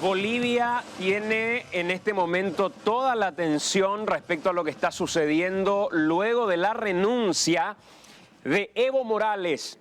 Bolivia tiene en este momento toda la atención respecto a lo que está sucediendo luego de la renuncia de Evo Morales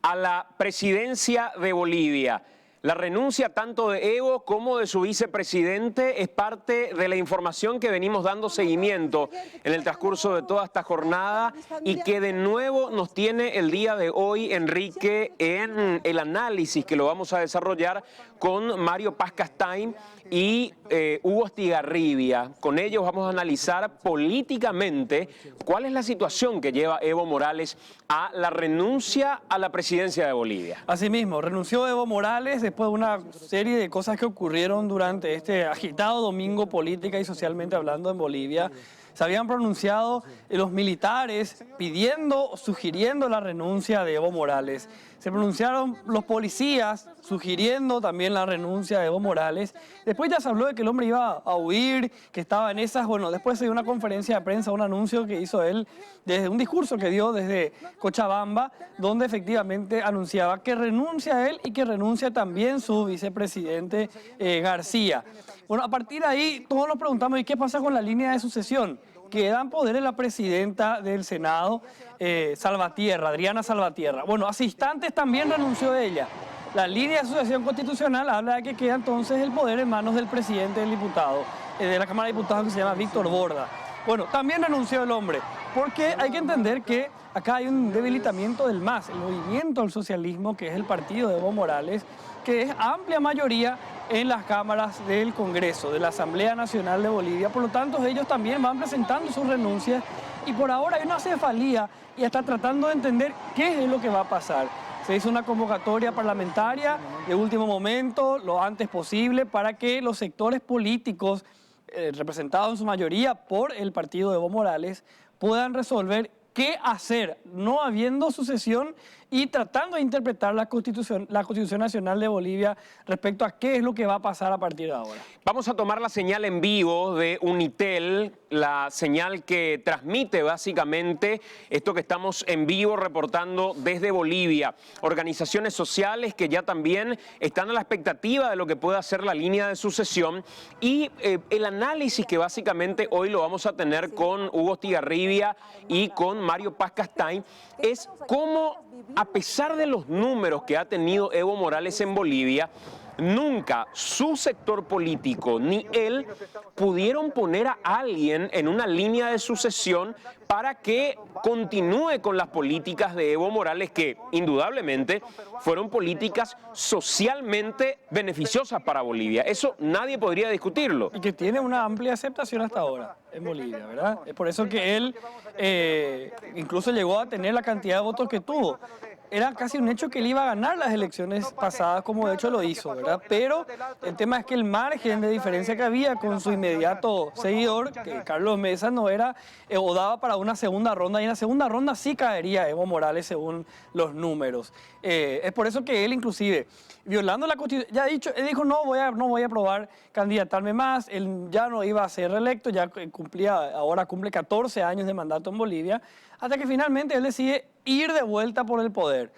a la presidencia de Bolivia. La renuncia tanto de Evo como de su vicepresidente es parte de la información que venimos dando seguimiento en el transcurso de toda esta jornada y que de nuevo nos tiene el día de hoy, Enrique, en el análisis que lo vamos a desarrollar con Mario Paz Castain y Hugo Estigarribia. Con ellos vamos a analizar políticamente cuál es la situación que lleva Evo Morales a la renuncia a la presidencia de Bolivia. Asimismo, renunció Evo Morales después de una serie de cosas que ocurrieron durante este agitado domingo política y socialmente hablando en Bolivia. Se habían pronunciado los militares pidiendo, sugiriendo la renuncia de Evo Morales. Se pronunciaron los policías sugiriendo también la renuncia de Evo Morales. Después ya se habló de que el hombre iba a huir, que estaba en esas. Bueno, después se dio una conferencia de prensa, un anuncio que hizo él, desde un discurso que dio desde Cochabamba, donde efectivamente anunciaba que renuncia a él y que renuncia también su vicepresidente García. Bueno, a partir de ahí todos nos preguntamos, ¿y qué pasa con la línea de sucesión? Queda en poder la presidenta del Senado, Salvatierra, Adriana Salvatierra. Bueno, hace instantes también renunció ella. La línea de sucesión constitucional habla de que queda entonces el poder en manos del presidente del diputado, de la Cámara de Diputados, que se llama Víctor Borda. Bueno, también renunció el hombre, porque hay que entender que acá hay un debilitamiento del MAS, el movimiento al socialismo, que es el partido de Evo Morales, que es amplia mayoría en las cámaras del Congreso, de la Asamblea Nacional de Bolivia. Por lo tanto, ellos también van presentando sus renuncias y por ahora hay una cefalía y está tratando de entender qué es lo que va a pasar. Se hizo una convocatoria parlamentaria de último momento, lo antes posible, para que los sectores políticos representados en su mayoría por el partido de Evo Morales puedan resolver qué hacer, no habiendo sucesión y tratando de interpretar la Constitución Nacional de Bolivia respecto a qué es lo que va a pasar a partir de ahora. Vamos a tomar la señal en vivo de Unitel, la señal que transmite básicamente esto que estamos en vivo reportando desde Bolivia. Organizaciones sociales que ya también están a la expectativa de lo que pueda ser la línea de sucesión y el análisis que básicamente hoy lo vamos a tener con Hugo Estigarribia y con Mario Paz Castain es cómo, a pesar de los números que ha tenido Evo Morales en Bolivia, nunca su sector político ni él pudieron poner a alguien en una línea de sucesión para que continúe con las políticas de Evo Morales, que indudablemente fueron políticas socialmente beneficiosas para Bolivia. Eso nadie podría discutirlo. Y que tiene una amplia aceptación hasta ahora en Bolivia, ¿verdad? Es por eso que él incluso llegó a tener la cantidad de votos que tuvo. Era casi un hecho que él iba a ganar las elecciones pasadas, como de hecho lo hizo, ¿verdad? Pero el tema es que el margen de diferencia que había con su inmediato seguidor, que Carlos Mesa, no era o daba para una segunda ronda, y en la segunda ronda sí caería Evo Morales según los números. Es por eso que él inclusive, violando la Constitución, ya él dijo no voy a probar candidatarme más, él ya no iba a ser reelecto, ya ahora cumple 14 años de mandato en Bolivia, hasta que finalmente él decide ir de vuelta por el poder.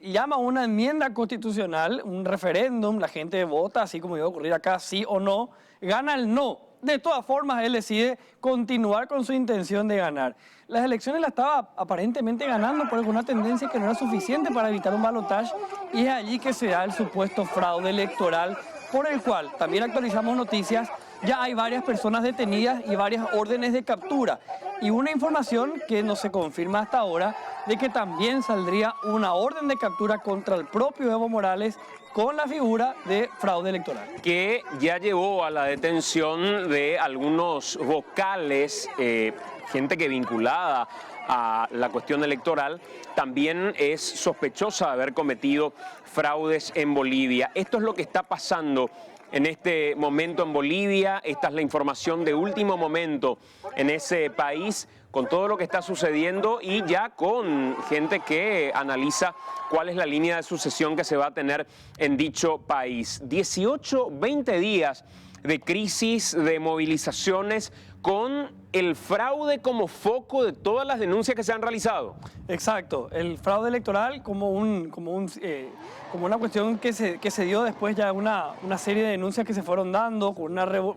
Llama a una enmienda constitucional, un referéndum, la gente vota, así como iba a ocurrir acá, sí o no, gana el no. De todas formas, él decide continuar con su intención de ganar. Las elecciones las estaba aparentemente ganando por alguna tendencia que no era suficiente para evitar un balotaje, y es allí que se da el supuesto fraude electoral, por el cual también actualizamos noticias. Ya hay varias personas detenidas y varias órdenes de captura. Y una información que no se confirma hasta ahora, de que también saldría una orden de captura contra el propio Evo Morales con la figura de fraude electoral. Que ya llevó a la detención de algunos vocales, gente que vinculada a la cuestión electoral, también es sospechosa de haber cometido fraudes en Bolivia. Esto es lo que está pasando en este momento en Bolivia. Esta es la información de último momento en ese país, con todo lo que está sucediendo y ya con gente que analiza cuál es la línea de sucesión que se va a tener en dicho país. 18, 20 días de crisis, de movilizaciones, con el fraude como foco de todas las denuncias que se han realizado. Exacto, el fraude electoral como una cuestión que se dio después ya una serie de denuncias que se fueron dando, con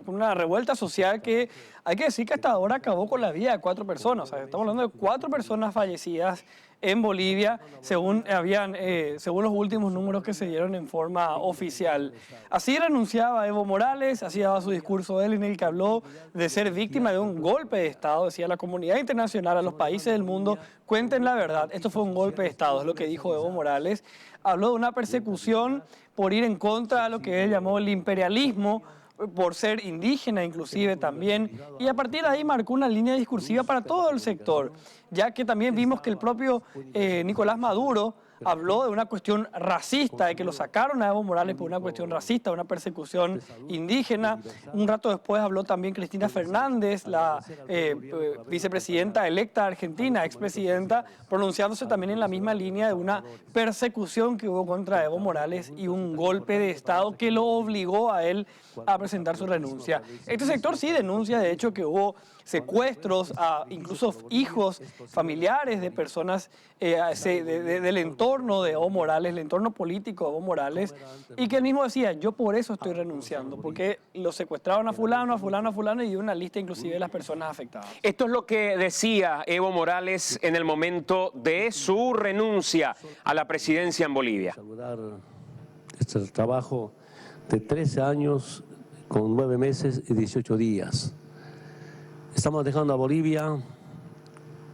una revuelta social que hay que decir que hasta ahora acabó con la vida de 4 personas. O sea, estamos hablando de 4 personas fallecidas en Bolivia, según los últimos números que se dieron en forma oficial. Así renunciaba Evo Morales, así daba su discurso él en el que habló de ser víctima de un golpe de Estado. Decía a la comunidad internacional, a los países del mundo, cuenten la verdad, esto fue un golpe de Estado, es lo que dijo Evo Morales. Habló de una persecución por ir en contra de lo que él llamó el imperialismo, por ser indígena inclusive también, y a partir de ahí marcó una línea discursiva para todo el sector, ya que también vimos que el propio Nicolás Maduro habló de una cuestión racista, de que lo sacaron a Evo Morales por una cuestión racista, una persecución indígena. Un rato después habló también Cristina Fernández, la vicepresidenta electa argentina, expresidenta, pronunciándose también en la misma línea de una persecución que hubo contra Evo Morales y un golpe de Estado que lo obligó a él a presentar su renuncia. Este sector sí denuncia, de hecho, que hubo secuestros a incluso hijos, familiares de personas del entorno de Evo Morales, el entorno político de Evo Morales, y que él mismo decía, yo por eso estoy renunciando, porque lo secuestraron a fulano, a fulano, a fulano, y dio una lista inclusive de las personas afectadas. Esto es lo que decía Evo Morales en el momento de su renuncia a la presidencia en Bolivia. Este es el trabajo de 13 años con 9 meses y 18 días. Estamos dejando a Bolivia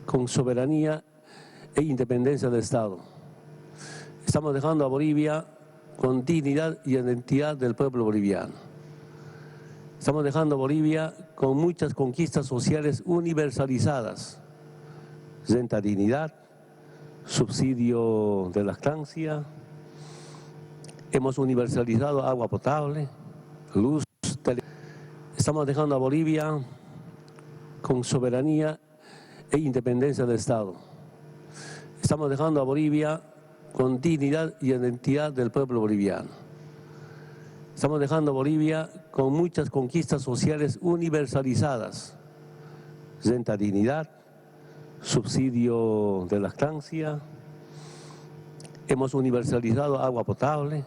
con soberanía e independencia del Estado. Estamos dejando a Bolivia con dignidad y identidad del pueblo boliviano. Estamos dejando a Bolivia con muchas conquistas sociales universalizadas. Renta dignidad, subsidio de lactancia, hemos universalizado agua potable, luz, Estamos dejando a Bolivia con soberanía e independencia del Estado. Estamos dejando a Bolivia con dignidad y identidad del pueblo boliviano. Estamos dejando a Bolivia con muchas conquistas sociales universalizadas. Renta dignidad, subsidio de lactancia, hemos universalizado agua potable,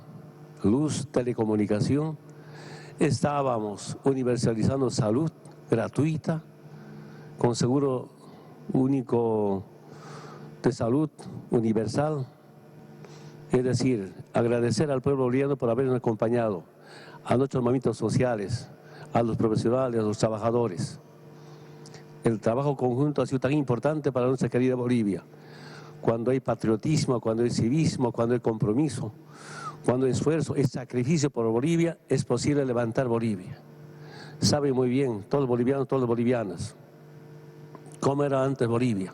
luz, telecomunicación, estábamos universalizando salud gratuita, con seguro único de salud universal. Es decir, agradecer al pueblo boliviano por habernos acompañado, a nuestros movimientos sociales, a los profesionales, a los trabajadores. El trabajo conjunto ha sido tan importante para nuestra querida Bolivia. Cuando hay patriotismo, cuando hay civismo, cuando hay compromiso, cuando hay esfuerzo, es sacrificio por Bolivia, es posible levantar Bolivia. Saben muy bien, todos los bolivianos, todas las bolivianas, cómo era antes Bolivia,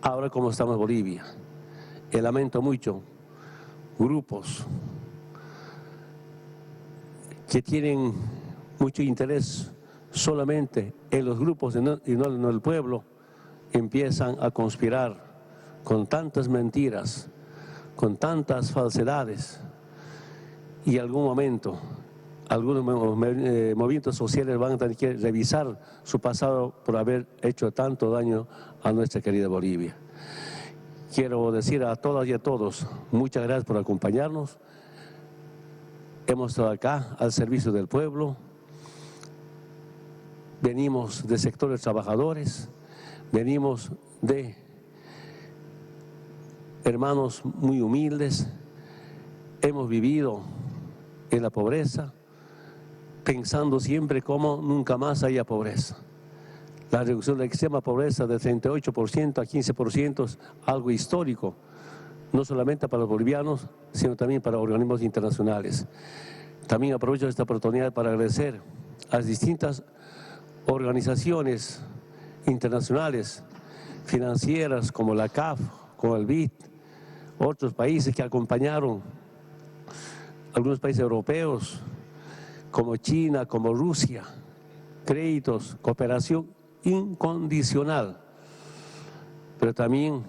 ahora cómo estamos Bolivia. Y lamento mucho grupos que tienen mucho interés solamente en los grupos y no en el pueblo, empiezan a conspirar con tantas mentiras, con tantas falsedades, y en algún momento algunos movimientos sociales van a tener que revisar su pasado por haber hecho tanto daño a nuestra querida Bolivia. Quiero decir a todas y a todos, muchas gracias por acompañarnos. Hemos estado acá al servicio del pueblo. Venimos de sectores trabajadores, venimos de hermanos muy humildes, hemos vivido en la pobreza, pensando siempre cómo nunca más haya pobreza. La reducción de la extrema pobreza de 38% a 15% es algo histórico, no solamente para los bolivianos, sino también para organismos internacionales. También aprovecho esta oportunidad para agradecer a las distintas organizaciones internacionales, financieras como la CAF, como el BID, otros países que acompañaron, algunos países europeos, como China, como Rusia, créditos, cooperación incondicional, pero también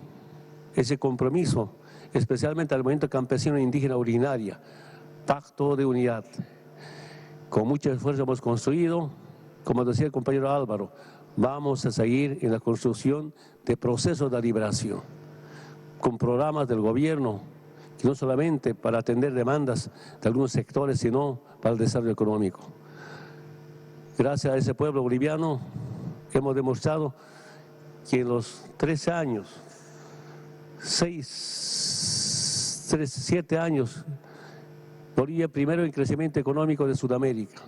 ese compromiso, especialmente al movimiento campesino e indígena originaria, pacto de unidad. Con mucho esfuerzo hemos construido, como decía el compañero Álvaro, vamos a seguir en la construcción de procesos de liberación, con programas del gobierno, que no solamente para atender demandas de algunos sectores, sino para el desarrollo económico. Gracias a ese pueblo boliviano hemos demostrado que en los 13 años, 7 años, Bolivia primero en crecimiento económico de Sudamérica.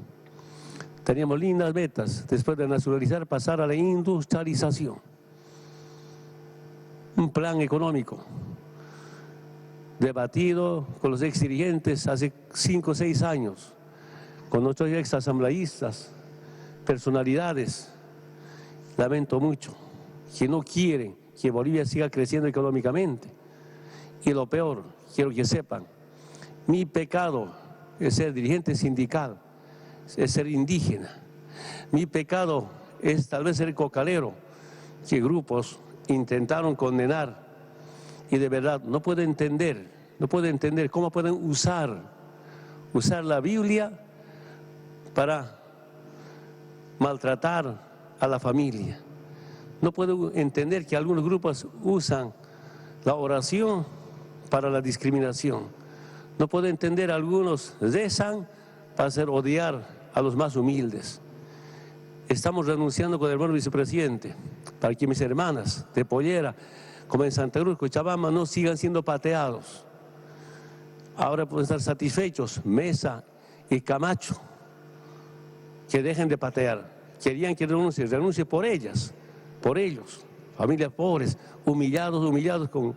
Teníamos lindas metas, después de nacionalizar, pasar a la industrialización. Un plan económico debatido con los ex dirigentes hace 5 o 6 años, con nuestros ex asambleístas, personalidades. Lamento mucho que no quieren que Bolivia siga creciendo económicamente. Y lo peor, quiero que sepan, mi pecado es ser dirigente sindical, es ser indígena. Mi pecado es tal vez ser cocalero, que grupos intentaron condenar. Y de verdad, no puedo entender cómo pueden usar la Biblia para maltratar a la familia. No puedo entender que algunos grupos usan la oración para la discriminación. No puedo entender, algunos rezan para hacer odiar a los más humildes. Estamos renunciando con el hermano vicepresidente para que mis hermanas de Pollera, como en Santa Cruz, Cochabamba, no sigan siendo pateados. Ahora pueden estar satisfechos Mesa y Camacho, que dejen de patear. Querían que renuncie por ellas, por ellos, familias pobres, humillados con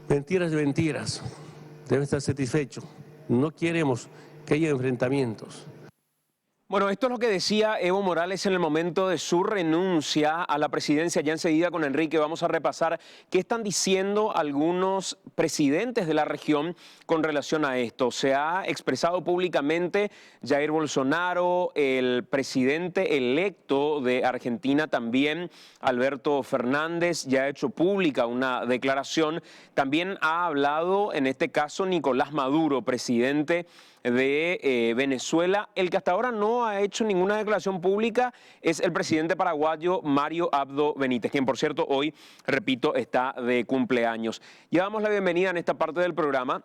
mentiras y mentiras. Deben estar satisfechos. No queremos que haya enfrentamientos. Bueno, esto es lo que decía Evo Morales en el momento de su renuncia a la presidencia. Ya enseguida con Enrique vamos a repasar qué están diciendo algunos presidentes de la región con relación a esto. Se ha expresado públicamente Jair Bolsonaro, el presidente electo de Argentina también, Alberto Fernández, ya ha hecho pública una declaración. También ha hablado, en este caso, Nicolás Maduro, presidente de Venezuela. El que hasta ahora no ha hecho ninguna declaración pública es el presidente paraguayo Mario Abdo Benítez, quien por cierto hoy, repito, está de cumpleaños. Y damos la bienvenida en esta parte del programa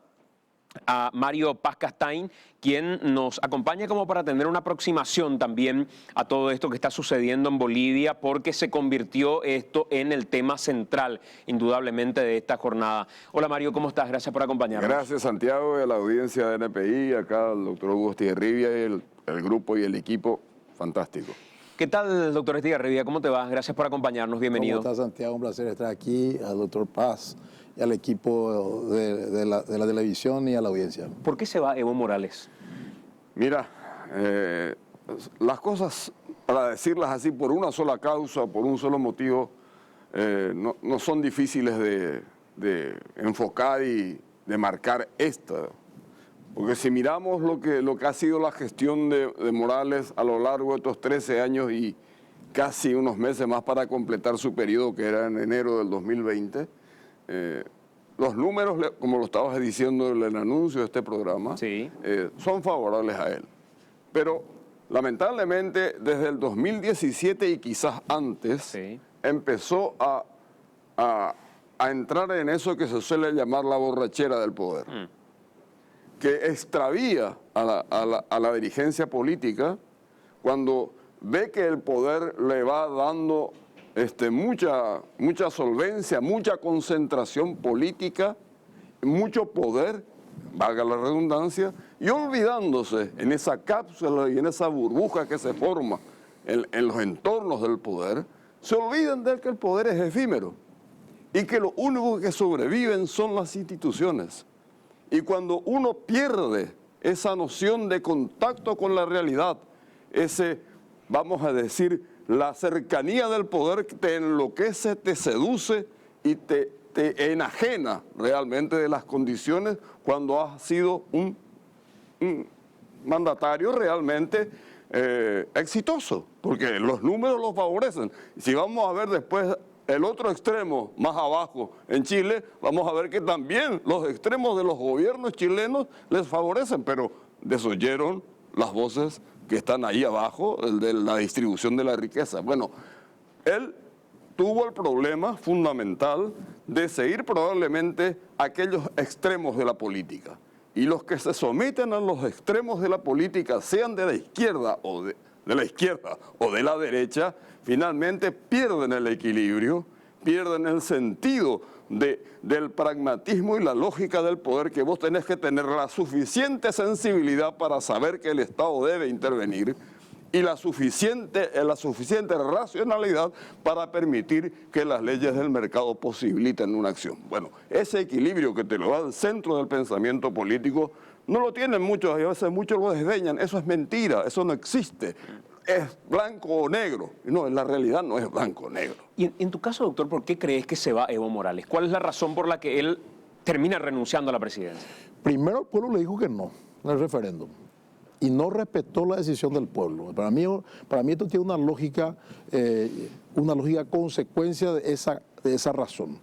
a Mario Paz Castain, quien nos acompaña como para tener una aproximación también a todo esto que está sucediendo en Bolivia, porque se convirtió esto en el tema central, indudablemente, de esta jornada. Hola Mario, ¿cómo estás? Gracias por acompañarnos. Gracias Santiago y a la audiencia de NPI, acá el doctor Hugo Estigarribia y el grupo y el equipo, fantástico. ¿Qué tal, doctor Estigarribia? ¿Cómo te va? Gracias por acompañarnos, bienvenido. ¿Cómo estás, Santiago? Un placer estar aquí, al doctor Paz y al equipo de la televisión y a la audiencia. ¿Por qué se va Evo Morales? Mira, las cosas, para decirlas así, por una sola causa, por un solo motivo, no son difíciles de enfocar y de marcar esta. Porque si miramos lo que ha sido la gestión de Morales a lo largo de estos 13 años y casi unos meses más para completar su periodo, que era en enero del 2020, los números, como lo estabas diciendo en el anuncio de este programa, sí, son favorables a él. Pero lamentablemente desde el 2017 y quizás antes, sí, empezó a entrar en eso que se suele llamar la borrachera del poder, que extravía a la dirigencia política cuando ve que el poder le va dando mucha solvencia, mucha concentración política, mucho poder, valga la redundancia, y olvidándose en esa cápsula y en esa burbuja que se forma en los entornos del poder, se olvidan de que el poder es efímero y que lo único que sobreviven son las instituciones. Y cuando uno pierde esa noción de contacto con la realidad, vamos a decir, la cercanía del poder te enloquece, te seduce y te enajena realmente de las condiciones cuando has sido un mandatario realmente exitoso, porque los números los favorecen. Si vamos a ver después el otro extremo, más abajo, en Chile, vamos a ver que también los extremos de los gobiernos chilenos les favorecen, pero desoyeron las voces que están ahí abajo, el de la distribución de la riqueza. Bueno, él tuvo el problema fundamental de seguir probablemente aquellos extremos de la política. Y los que se someten a los extremos de la política, sean de la izquierda o de la izquierda o de la derecha, finalmente pierden el equilibrio, pierden el sentido del pragmatismo y la lógica del poder, que vos tenés que tener la suficiente sensibilidad para saber que el Estado debe intervenir y la suficiente racionalidad para permitir que las leyes del mercado posibiliten una acción. Bueno, ese equilibrio que te lo da el centro del pensamiento político no lo tienen muchos, y a veces muchos lo desdeñan. Eso es mentira, eso no existe. Es blanco o negro. No, en la realidad no es blanco o negro. Y en tu caso, doctor, ¿por qué crees que se va Evo Morales? ¿Cuál es la razón por la que él termina renunciando a la presidencia? Primero el pueblo le dijo que no en el referéndum y no respetó la decisión del pueblo. Para mí esto tiene una lógica consecuencia de esa razón.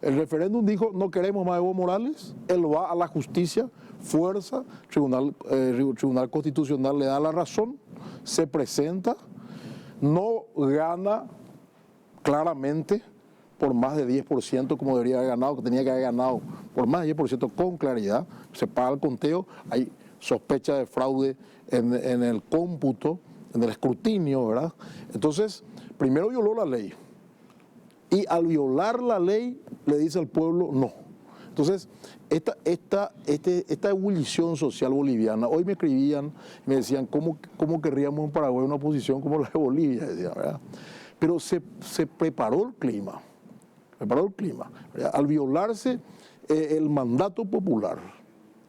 El referéndum dijo: no queremos más a Evo Morales. Él va a la justicia, fuerza, Tribunal Constitucional le da la razón, se presenta, no gana claramente por más de 10% como debería haber ganado, que tenía que haber ganado por más de 10% con claridad. Se paga el conteo, hay sospecha de fraude en el cómputo, en el escrutinio, ¿verdad? Entonces, primero violó la ley. Y al violar la ley, le dice al pueblo no. Entonces, esta ebullición social boliviana, hoy me escribían, me decían, ¿cómo querríamos en Paraguay una oposición como la de Bolivia? Decían, ¿verdad? Pero se preparó el clima, ¿verdad? Al violarse el mandato popular,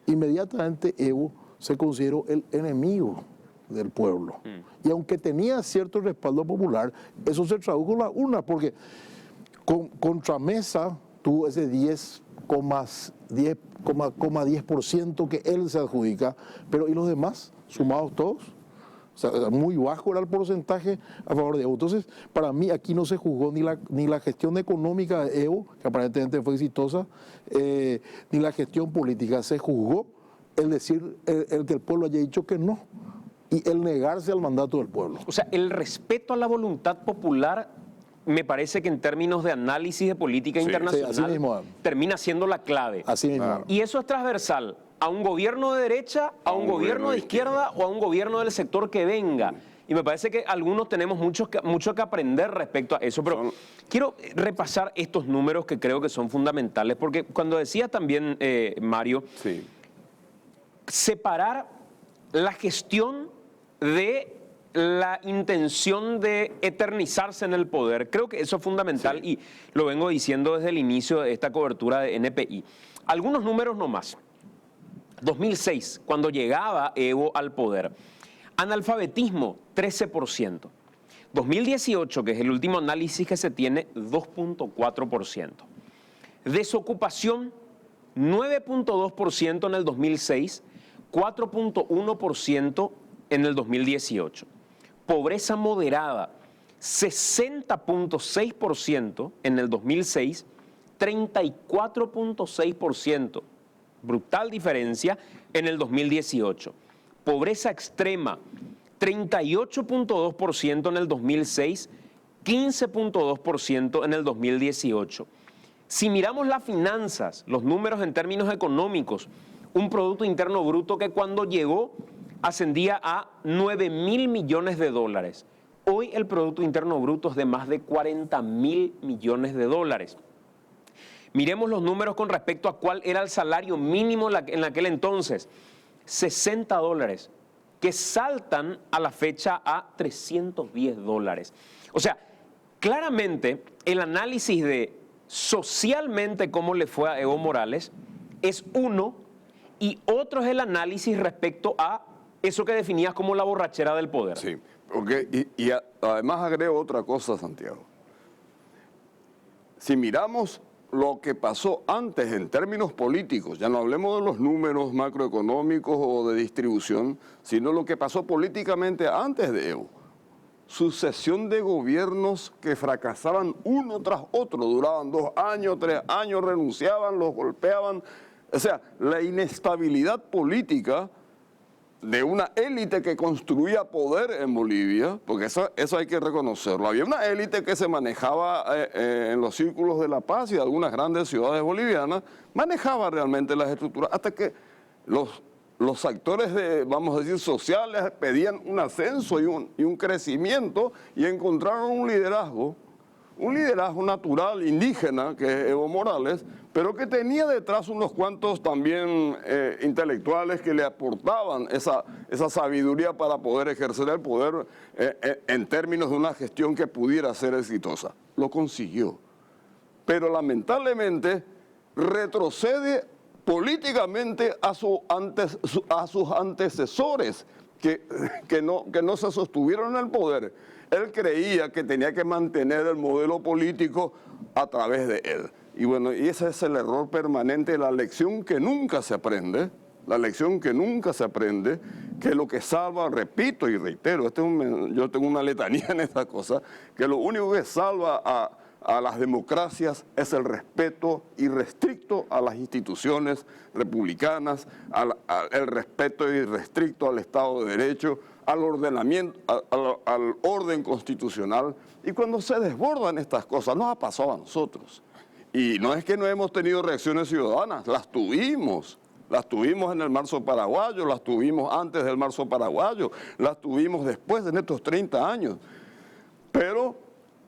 inmediatamente Evo se consideró el enemigo del pueblo. Y aunque tenía cierto respaldo popular, eso se tradujo en la urna, porque contra Mesa tuvo ese 10,10% que él se adjudica, pero ¿y los demás? Sumados todos. O sea, muy bajo era el porcentaje a favor de Evo. Entonces, para mí aquí no se juzgó ni la gestión económica de Evo, que aparentemente fue exitosa, ni la gestión política. Se juzgó el decir, el que el pueblo haya dicho que no, y el negarse al mandato del pueblo. O sea, el respeto a la voluntad popular, me parece que en términos de análisis de política internacional, así mismo, termina siendo la clave. Así mismo. Y eso es transversal a un gobierno de derecha, a un gobierno de izquierda o a un gobierno del sector que venga. Y me parece que algunos tenemos mucho que aprender respecto a eso. Pero quiero repasar estos números que creo que son fundamentales, porque cuando decía también, Mario, separar la gestión de la intención de eternizarse en el poder, creo que eso es fundamental y lo vengo diciendo desde el inicio de esta cobertura de NPI. Algunos números nomás. 2006, cuando llegaba Evo al poder, analfabetismo 13%. 2018, que es el último análisis que se tiene, 2.4%. Desocupación 9.2% en el 2006, 4.1% en el 2018. Pobreza moderada, 60.6% en el 2006, 34.6%. Brutal diferencia en el 2018. Pobreza extrema, 38.2% en el 2006, 15.2% en el 2018. Si miramos las finanzas, los números en términos económicos, un Producto Interno Bruto que cuando llegó ascendía a 9.000 millones de dólares. Hoy el Producto Interno Bruto es de más de 40.000 millones de dólares. Miremos los números con respecto a cuál era el salario mínimo en aquel entonces. 60 dólares, que saltan a la fecha a 310 dólares. O sea, claramente el análisis de socialmente cómo le fue a Evo Morales es uno, y otro es el análisis respecto a eso que definías como la borrachera del poder. Sí, porque, además agrego otra cosa, Santiago. Si miramos lo que pasó antes en términos políticos, ya no hablemos de los números macroeconómicos o de distribución, sino lo que pasó políticamente antes de Evo. Sucesión de gobiernos que fracasaban uno tras otro, duraban 2 años, 3 años, renunciaban, los golpeaban. O sea, la inestabilidad política de una élite que construía poder en Bolivia, porque eso hay que reconocerlo. Había una élite que se manejaba en los círculos de La Paz y de algunas grandes ciudades bolivianas, manejaba realmente las estructuras, hasta que los actores, vamos a decir, sociales pedían un ascenso y un crecimiento y encontraron un liderazgo natural, indígena, que es Evo Morales, pero que tenía detrás unos cuantos también intelectuales que le aportaban esa sabiduría para poder ejercer el poder en términos de una gestión que pudiera ser exitosa. Lo consiguió, pero lamentablemente retrocede políticamente a sus antecesores que no se sostuvieron en el poder. Él creía que tenía que mantener el modelo político a través de él. Y bueno, y ese es el error permanente, la lección que nunca se aprende, que lo que salva, repito y reitero, yo tengo una letanía en esta cosa, que lo único que salva a las democracias es el respeto irrestricto a las instituciones republicanas, el respeto irrestricto al Estado de Derecho, al ordenamiento, al orden constitucional. Y cuando se desbordan estas cosas, nos ha pasado a nosotros. Y no es que no hemos tenido reacciones ciudadanas, las tuvimos en el marzo paraguayo, las tuvimos antes del marzo paraguayo, las tuvimos después de estos 30 años. Pero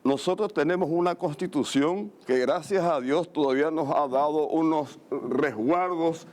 nosotros tenemos una constitución que gracias a Dios todavía nos ha dado unos resguardos,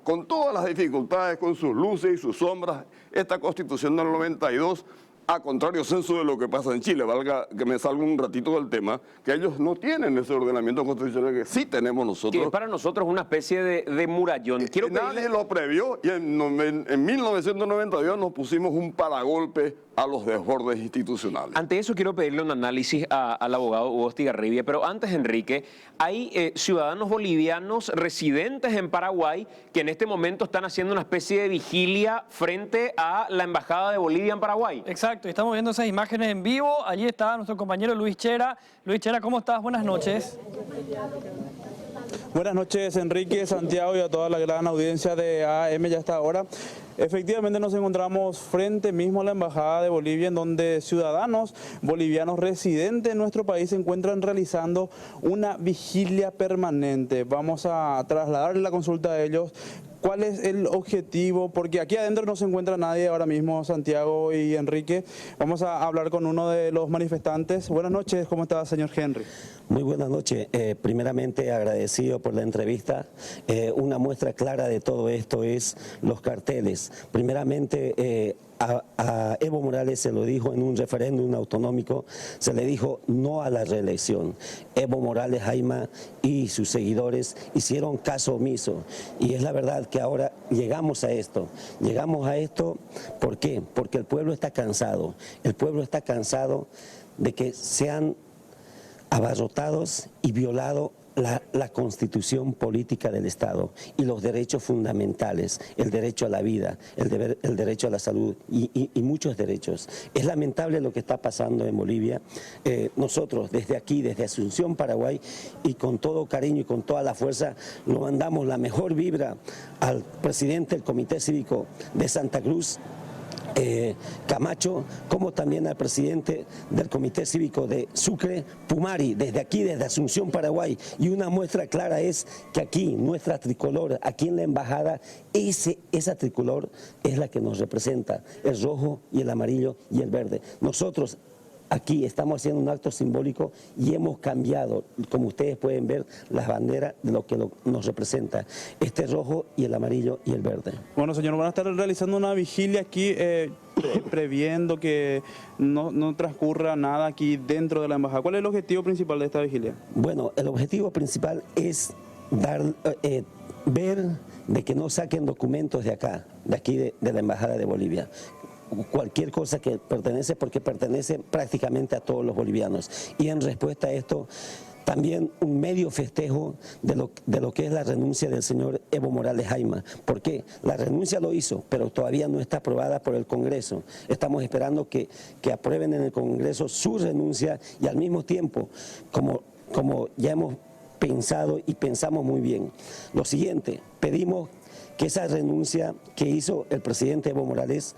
con todas las dificultades, con sus luces y sus sombras. Esta constitución del 92, a contrario censo de lo que pasa en Chile, valga que me salga un ratito del tema, que ellos no tienen ese ordenamiento constitucional que sí tenemos nosotros. Que es para nosotros una especie de murallón. Nadie lo previó y en 1992 nos pusimos un paragolpe a los desbordes institucionales. Ante eso quiero pedirle un análisis al abogado Hugo Estigarribia, pero antes, Enrique, hay ciudadanos bolivianos residentes en Paraguay que en este momento están haciendo una especie de vigilia frente a la Embajada de Bolivia en Paraguay. Exacto, estamos viendo esas imágenes en vivo. Allí está nuestro compañero Luis Chera. Luis Chera, ¿cómo estás? Buenas noches. Buenas noches, Enrique, Santiago y a toda la gran audiencia de AM ya hasta ahora. Efectivamente nos encontramos frente mismo a la Embajada de Bolivia, en donde ciudadanos bolivianos residentes en nuestro país se encuentran realizando una vigilia permanente. Vamos a trasladarle la consulta a ellos. ¿Cuál es el objetivo? Porque aquí adentro no se encuentra nadie ahora mismo, Santiago y Enrique. Vamos a hablar con uno de los manifestantes. Buenas noches, ¿cómo está, señor Henry? Muy buenas noches. Primeramente agradecido por la entrevista. Una muestra clara de todo esto es los carteles. Primeramente a Evo Morales se lo dijo en un referéndum autonómico, se le dijo no a la reelección. Evo Morales, Jaime y sus seguidores hicieron caso omiso. Y es la verdad que ahora llegamos a esto. Llegamos a esto, ¿por qué? Porque el pueblo está cansado. El pueblo está cansado de que sean abarrotados y violado la constitución política del Estado y los derechos fundamentales, el derecho a la vida, el derecho a la salud y muchos derechos. Es lamentable lo que está pasando en Bolivia. Nosotros desde aquí, desde Asunción, Paraguay, y con todo cariño y con toda la fuerza, le mandamos la mejor vibra al presidente del Comité Cívico de Santa Cruz, Camacho, como también al presidente del Comité Cívico de Sucre, Pumari, desde aquí, desde Asunción, Paraguay. Y una muestra clara es que aquí, nuestra tricolor, aquí en la embajada, esa tricolor es la que nos representa, el rojo y el amarillo y el verde. Nosotros aquí estamos haciendo un acto simbólico y hemos cambiado, como ustedes pueden ver, las banderas de lo que nos representa, este rojo y el amarillo y el verde. Bueno, señor, van a estar realizando una vigilia aquí, previendo que no transcurra nada aquí dentro de la embajada. ¿Cuál es el objetivo principal de esta vigilia? Bueno, el objetivo principal es ver de que no saquen documentos de acá, de aquí de la Embajada de Bolivia. Cualquier cosa que pertenece, porque pertenece prácticamente a todos los bolivianos. Y en respuesta a esto, también un medio festejo de lo que es la renuncia del señor Evo Morales Jaime. ¿Por qué? La renuncia lo hizo, pero todavía no está aprobada por el Congreso. Estamos esperando que aprueben en el Congreso su renuncia y al mismo tiempo, como ya hemos pensado y pensamos muy bien, lo siguiente, pedimos que esa renuncia que hizo el presidente Evo Morales,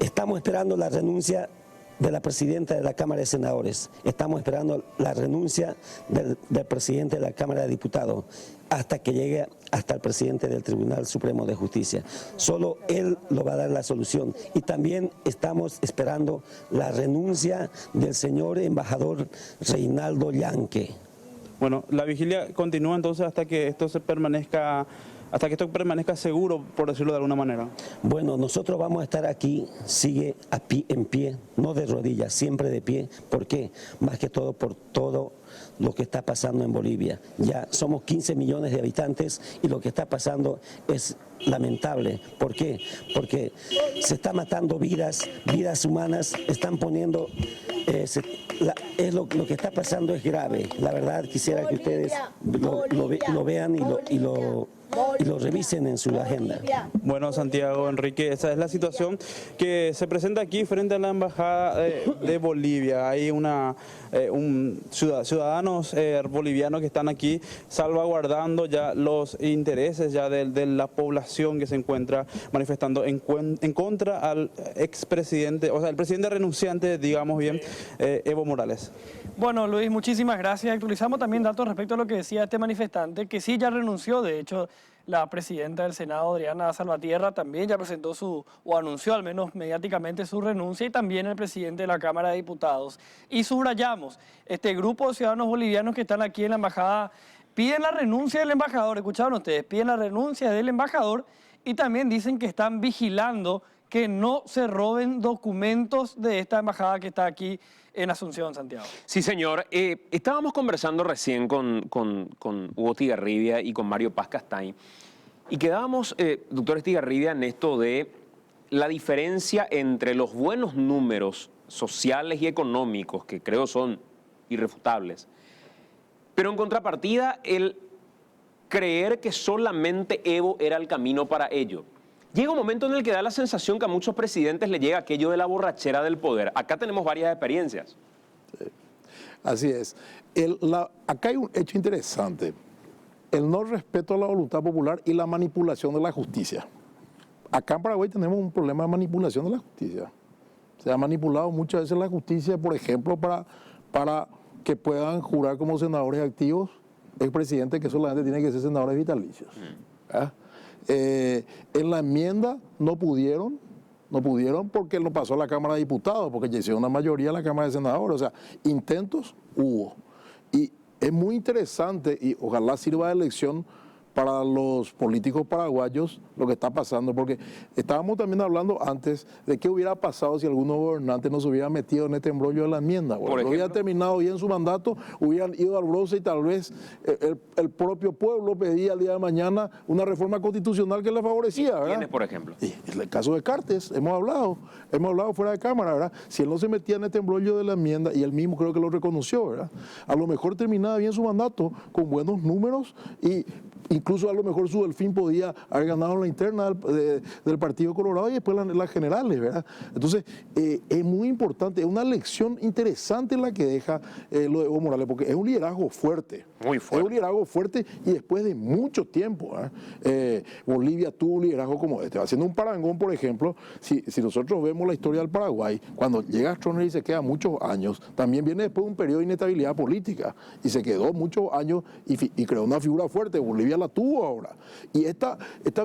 estamos esperando la renuncia de la presidenta de la Cámara de Senadores, estamos esperando la renuncia del presidente de la Cámara de Diputados, hasta que llegue hasta el presidente del Tribunal Supremo de Justicia. Solo él lo va a dar la solución. Y también estamos esperando la renuncia del señor embajador Reinaldo Yanque. Bueno, la vigilia continúa entonces hasta que esto permanezca seguro, por decirlo de alguna manera. Bueno, nosotros vamos a estar aquí, sigue en pie, no de rodillas, siempre de pie. ¿Por qué? Más que todo por todo lo que está pasando en Bolivia. Ya somos 15 millones de habitantes y lo que está pasando es lamentable. ¿Por qué? Porque se está matando vidas humanas, están poniendo... lo que está pasando es grave. La verdad, quisiera que ustedes lo vean y lo revisen en su agenda. Bueno, Santiago, Enrique, esa es la situación que se presenta aquí frente a la Embajada de Bolivia. Hay ciudadanos bolivianos que están aquí salvaguardando ya los intereses ya de la población que se encuentra manifestando en contra al expresidente, o sea, el presidente renunciante, digamos bien, Evo Morales. Bueno, Luis, muchísimas gracias. Actualizamos también datos respecto a lo que decía este manifestante, que sí ya renunció. De hecho, la presidenta del Senado, Adriana Salvatierra, también ya presentó o anunció al menos mediáticamente su renuncia, y también el presidente de la Cámara de Diputados. Y subrayamos, este grupo de ciudadanos bolivianos que están aquí en la embajada piden la renuncia del embajador. ¿Escucharon ustedes? Piden la renuncia del embajador, y también dicen que están vigilando que no se roben documentos de esta embajada que está aquí en Asunción, Santiago. Sí, señor. Estábamos conversando recién con Hugo Estigarribia y con Mario Paz Castañ, y quedábamos, doctor Estigarribia, en esto de la diferencia entre los buenos números sociales y económicos, que creo son irrefutables, pero en contrapartida el creer que solamente Evo era el camino para ello. Llega un momento en el que da la sensación que a muchos presidentes le llega aquello de la borrachera del poder. Acá tenemos varias experiencias. Sí, así es. Acá hay un hecho interesante. El no respeto a la voluntad popular y la manipulación de la justicia. Acá en Paraguay tenemos un problema de manipulación de la justicia. Se ha manipulado muchas veces la justicia, por ejemplo, para que puedan jurar como senadores activos expresidentes que solamente tienen que ser senadores vitalicios. ¿Ah? En la enmienda no pudieron porque no pasó a la Cámara de Diputados, porque ya hicieron una mayoría en la Cámara de Senadores. O sea, intentos hubo. Y es muy interesante, y ojalá sirva de lección para los políticos paraguayos lo que está pasando, porque estábamos también hablando antes de qué hubiera pasado si algunos gobernantes no se hubieran metido en este embrollo de la enmienda. Bueno, hubieran terminado bien su mandato, hubieran ido al broce y tal vez el propio pueblo pedía el día de mañana una reforma constitucional que le favorecía, ¿verdad? ¿Quiénes, por ejemplo? Y en el caso de Cartes, hemos hablado fuera de cámara, ¿verdad? Si él no se metía en este embrollo de la enmienda, y él mismo creo que lo reconoció, ¿verdad? A lo mejor terminaba bien su mandato con buenos números, y incluso a lo mejor su Delfín podía haber ganado la interna del Partido Colorado y después las generales, ¿verdad? Entonces, es muy importante, es una lección interesante la que deja lo de Evo Morales, porque es un liderazgo fuerte. Muy fuerte. Es un liderazgo fuerte, y después de mucho tiempo, Bolivia tuvo un liderazgo como este. Haciendo un parangón, por ejemplo, si nosotros vemos la historia del Paraguay, cuando llega Stroessner y se queda muchos años, también viene después un periodo de inestabilidad política, y se quedó muchos años y creó una figura fuerte. Bolivia la tuvo ahora. Y esta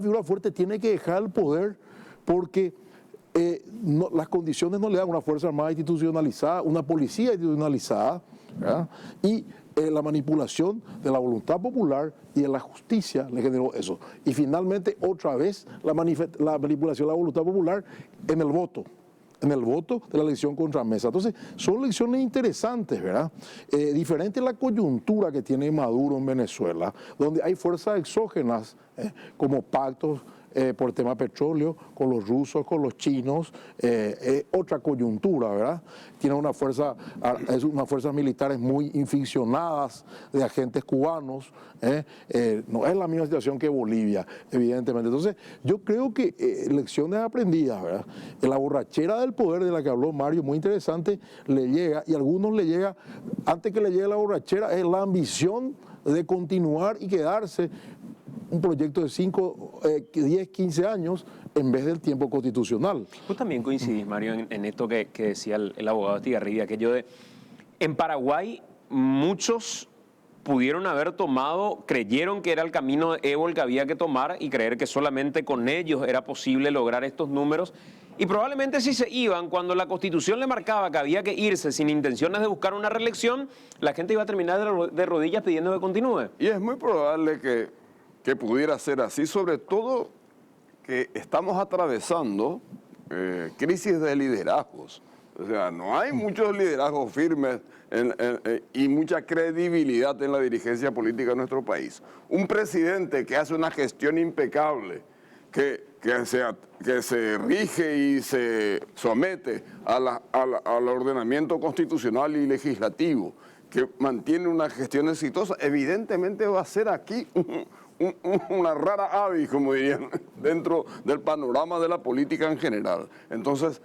figura fuerte tiene que dejar el poder porque las condiciones no le dan una Fuerza Armada institucionalizada, una policía institucionalizada, ¿verdad? Y la manipulación de la voluntad popular y de la justicia le generó eso. Y finalmente, otra vez, la manipulación de la voluntad popular en el voto de la elección contra Mesa. Entonces, son elecciones interesantes, ¿verdad? Diferente la coyuntura que tiene Maduro en Venezuela, donde hay fuerzas exógenas, como pactos por el tema petróleo, con los rusos, con los chinos, otra coyuntura, ¿verdad? Tiene unas fuerzas militares muy inficcionadas de agentes cubanos, no es la misma situación que Bolivia, evidentemente. Entonces, yo creo que lecciones aprendidas, ¿verdad? La borrachera del poder de la que habló Mario, muy interesante, le llega, y a algunos le llega, antes que le llegue la borrachera, es la ambición de continuar y quedarse un proyecto de 5, 10, 15 años en vez del tiempo constitucional. Tú también coincidís, Mario, en esto que decía el abogado Estigarribia, aquello de, en Paraguay muchos pudieron haber tomado, creyeron que era el camino de Evo el que había que tomar y creer que solamente con ellos era posible lograr estos números. Y probablemente si se iban, cuando la Constitución le marcaba que había que irse sin intenciones de buscar una reelección, la gente iba a terminar de rodillas pidiendo que continúe. Y es muy probable que pudiera ser así, sobre todo que estamos atravesando crisis de liderazgos. O sea, no hay muchos liderazgos firmes y mucha credibilidad en la dirigencia política de nuestro país. Un presidente que hace una gestión impecable, que se rige y se somete al ordenamiento constitucional y legislativo, que mantiene una gestión exitosa, evidentemente va a ser aquí una rara avis, como dirían, dentro del panorama de la política en general. Entonces,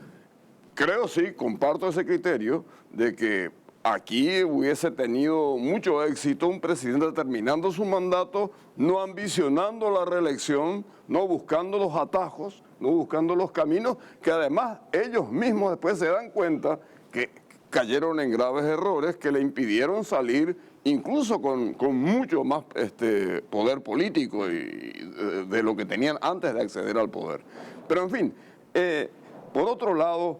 creo sí, comparto ese criterio de que aquí hubiese tenido mucho éxito un presidente terminando su mandato, no ambicionando la reelección, no buscando los atajos, no buscando los caminos, que además ellos mismos después se dan cuenta que cayeron en graves errores que le impidieron salir incluso con mucho más poder político de lo que tenían antes de acceder al poder. Pero en fin, por otro lado,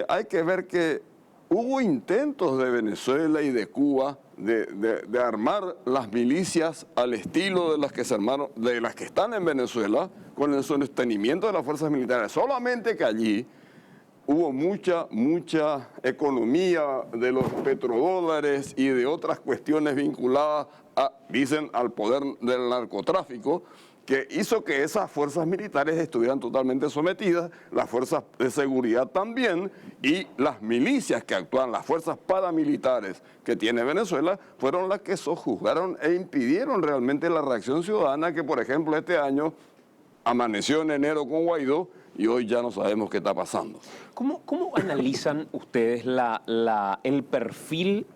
hay que ver que hubo intentos de Venezuela y de Cuba de armar las milicias al estilo de las que se armaron, de las que están en Venezuela, con el sostenimiento de las fuerzas militares. Solamente que allí hubo mucha economía de los petrodólares y de otras cuestiones vinculadas, dicen, al poder del narcotráfico, que hizo que esas fuerzas militares estuvieran totalmente sometidas, las fuerzas de seguridad también, y las milicias que actúan, las fuerzas paramilitares que tiene Venezuela, fueron las que sojuzgaron e impidieron realmente la reacción ciudadana que, por ejemplo, este año amaneció en enero con Guaidó y hoy ya no sabemos qué está pasando. ¿Cómo analizan ustedes el perfil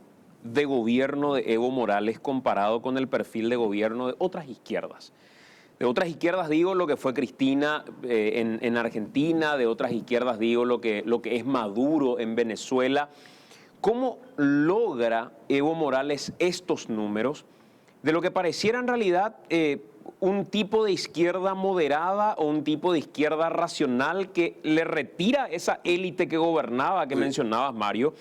de gobierno de Evo Morales comparado con el perfil de gobierno de otras izquierdas? De otras izquierdas digo lo que fue Cristina en Argentina, de otras izquierdas digo lo que es Maduro en Venezuela. ¿Cómo logra Evo Morales estos números de lo que pareciera en realidad un tipo de izquierda moderada o un tipo de izquierda racional que le retira esa élite que gobernaba, que mencionabas, Mario,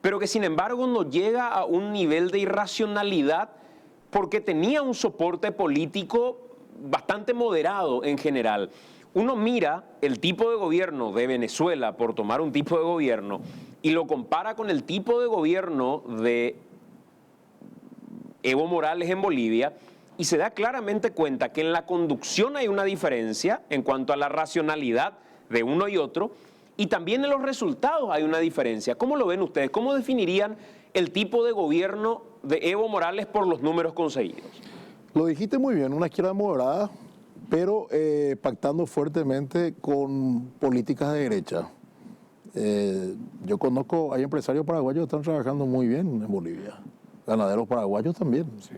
pero que sin embargo no llega a un nivel de irracionalidad porque tenía un soporte político bastante moderado en general? Uno mira el tipo de gobierno de Venezuela, por tomar un tipo de gobierno, y lo compara con el tipo de gobierno de Evo Morales en Bolivia, y se da claramente cuenta que en la conducción hay una diferencia en cuanto a la racionalidad de uno y otro, y también en los resultados hay una diferencia. ¿Cómo lo ven ustedes? ¿Cómo definirían el tipo de gobierno de Evo Morales por los números conseguidos? Lo dijiste muy bien, una izquierda moderada, pero pactando fuertemente con políticas de derecha. Yo conozco, hay empresarios paraguayos que están trabajando muy bien en Bolivia, ganaderos paraguayos también, sí.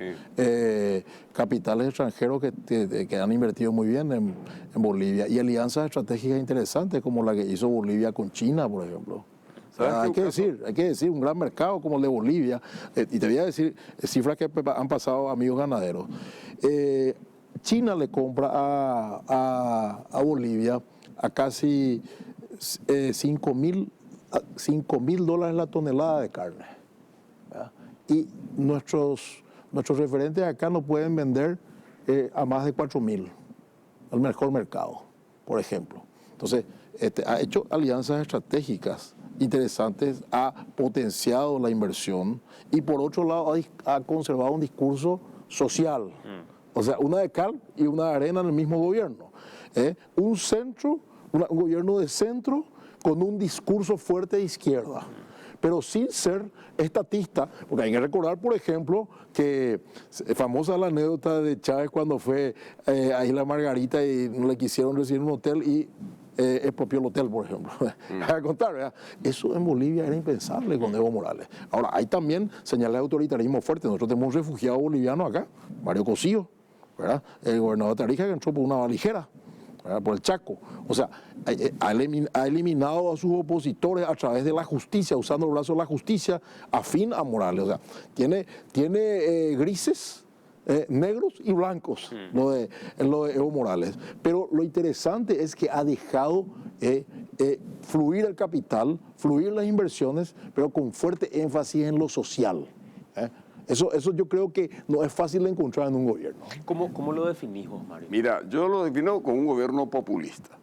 Capitales extranjeros que han invertido muy bien en Bolivia, y alianzas estratégicas interesantes como la que hizo Bolivia con China, por ejemplo. Hay que decir, un gran mercado como el de Bolivia, y te voy a decir cifras que han pasado amigos ganaderos. China le compra a Bolivia a casi $5,000 la tonelada de carne, ¿verdad? Y nuestros referentes acá no pueden vender a más de 4,000 al mejor mercado, por ejemplo. Entonces, ha hecho alianzas estratégicas interesantes, ha potenciado la inversión y por otro lado ha conservado un discurso social. O sea, una de cal y una de arena en el mismo gobierno. Un gobierno de centro con un discurso fuerte de izquierda, pero sin ser estatista, porque hay que recordar, por ejemplo, que es famosa la anécdota de Chávez cuando fue a Isla Margarita y no le quisieron recibir un hotel y expropió el hotel, por ejemplo. A contar, ¿verdad? Eso en Bolivia era impensable con Evo Morales. Ahora, hay también señales de autoritarismo fuerte. Nosotros tenemos un refugiado boliviano acá, Mario Cosío, ¿verdad? El gobernador de Tarija que entró por una valijera, ¿verdad? Por el Chaco. O sea, ha eliminado a sus opositores a través de la justicia, usando el brazo de la justicia, afín a Morales. O sea, tiene grises, negros y blancos, lo de Evo Morales. Pero lo interesante es que ha dejado fluir el capital, fluir las inversiones, pero con fuerte énfasis en lo social. Eso yo creo que no es fácil de encontrar en un gobierno. ¿Cómo lo definís vos, Mario? Mira, yo lo defino como un gobierno populista.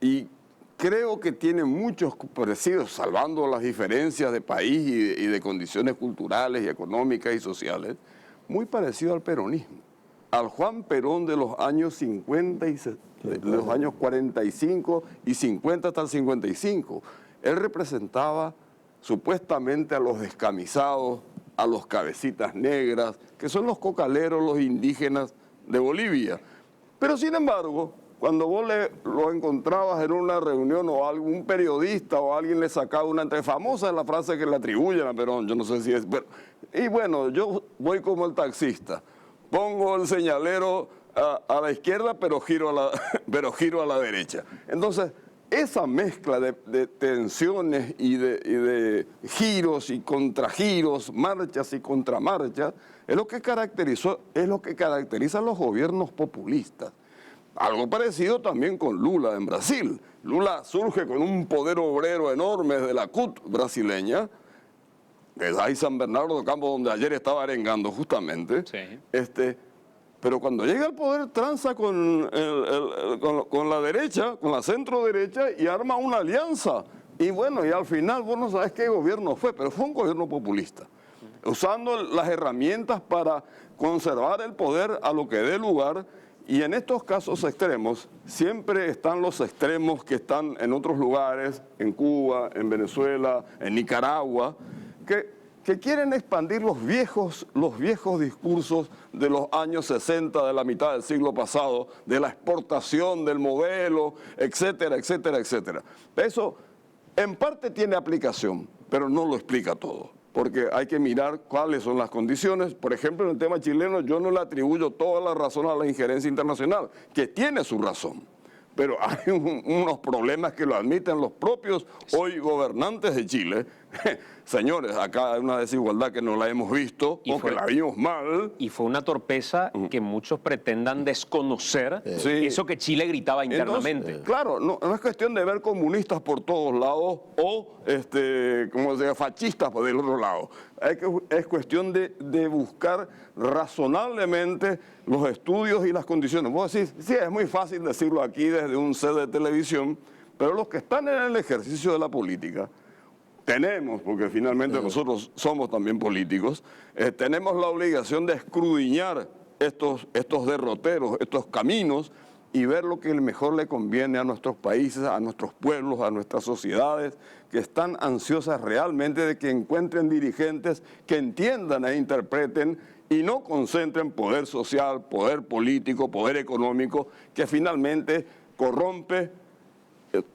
Y creo que tiene muchos parecidos, salvando las diferencias de país y de condiciones culturales y económicas y sociales, muy parecido al peronismo. Al Juan Perón de los años 50 de los años 45 y 50 hasta el 55. Él representaba supuestamente a los descamisados, a los cabecitas negras, que son los cocaleros, los indígenas de Bolivia. Pero sin embargo, cuando vos lo encontrabas en una reunión o algún periodista o alguien le sacaba una famosa es la frase que le atribuyen a Perón, yo no sé si es... Pero, y bueno, yo voy como el taxista, pongo el señalero a la izquierda, pero giro a la derecha. Entonces, esa mezcla de tensiones y de giros y contragiros, marchas y contramarchas, es lo que caracteriza a los gobiernos populistas. Algo parecido también con Lula en Brasil. Lula surge con un poder obrero enorme de la CUT brasileña, que es ahí San Bernardo do Campo, donde ayer estaba arengando justamente. Sí. Pero cuando llega al poder tranza con la derecha, con la centro derecha y arma una alianza. Y bueno, y al final vos no sabés qué gobierno fue, pero fue un gobierno populista. Usando las herramientas para conservar el poder a lo que dé lugar. Y en estos casos extremos, siempre están los extremos que están en otros lugares, en Cuba, en Venezuela, en Nicaragua, que quieren expandir los viejos discursos de los años 60, de la mitad del siglo pasado, de la exportación del modelo, etcétera, etcétera, etcétera. Eso en parte tiene aplicación, pero no lo explica todo, porque hay que mirar cuáles son las condiciones. Por ejemplo, en el tema chileno yo no le atribuyo toda la razón a la injerencia internacional, que tiene su razón. Pero hay unos problemas que lo admiten los propios hoy gobernantes de Chile. Señores, acá hay una desigualdad que no la hemos visto o que la vimos mal. Y fue una torpeza que muchos pretendan desconocer eso que Chile gritaba internamente. Entonces, claro, no es cuestión de ver comunistas por todos lados o como se diga, fascistas por el otro lado. Es cuestión de buscar razonablemente los estudios y las condiciones. Vos decís, sí, es muy fácil decirlo aquí desde un set de televisión, pero los que están en el ejercicio de la política, tenemos, porque finalmente nosotros somos también políticos, tenemos la obligación de escudriñar estos derroteros, estos caminos, y ver lo que mejor le conviene a nuestros países, a nuestros pueblos, a nuestras sociedades, que están ansiosas realmente de que encuentren dirigentes que entiendan e interpreten y no concentren poder social, poder político, poder económico, que finalmente corrompe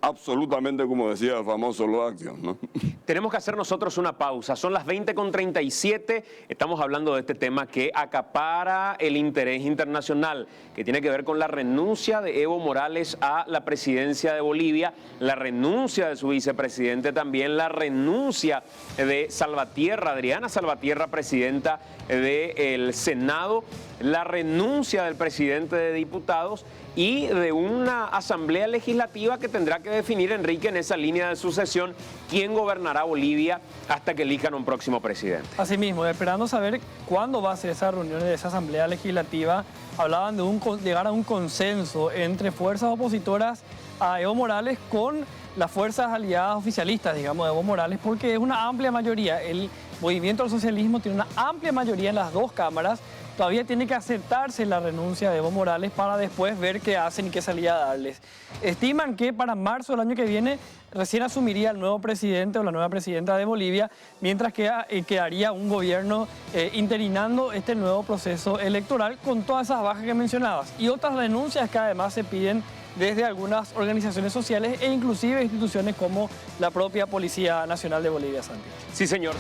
absolutamente, como decía el famoso Law Action, ¿no? Tenemos que hacer nosotros una pausa. Son las 20:37. Estamos hablando de este tema que acapara el interés internacional, que tiene que ver con la renuncia de Evo Morales a la presidencia de Bolivia, la renuncia de su vicepresidente también, la renuncia de Salvatierra, Adriana Salvatierra, presidenta del Senado, la renuncia del presidente de diputados y de una asamblea legislativa que tendrá que definir, Enrique, en esa línea de sucesión, quién gobernará Bolivia hasta que elijan un próximo presidente. Asimismo, esperando saber cuándo va a ser esa reunión de esa asamblea legislativa, hablaban de llegar a un consenso entre fuerzas opositoras a Evo Morales con las fuerzas aliadas oficialistas, digamos, de Evo Morales, porque es una amplia mayoría. El movimiento del socialismo tiene una amplia mayoría en las dos cámaras. Todavía tiene que aceptarse la renuncia de Evo Morales para después ver qué hacen y qué salida darles. Estiman que para marzo del año que viene recién asumiría el nuevo presidente o la nueva presidenta de Bolivia, mientras que quedaría un gobierno interinando este nuevo proceso electoral con todas esas bajas que mencionabas. Y otras renuncias que además se piden desde algunas organizaciones sociales e inclusive instituciones como la propia Policía Nacional de Bolivia, Santi. Sí, señor.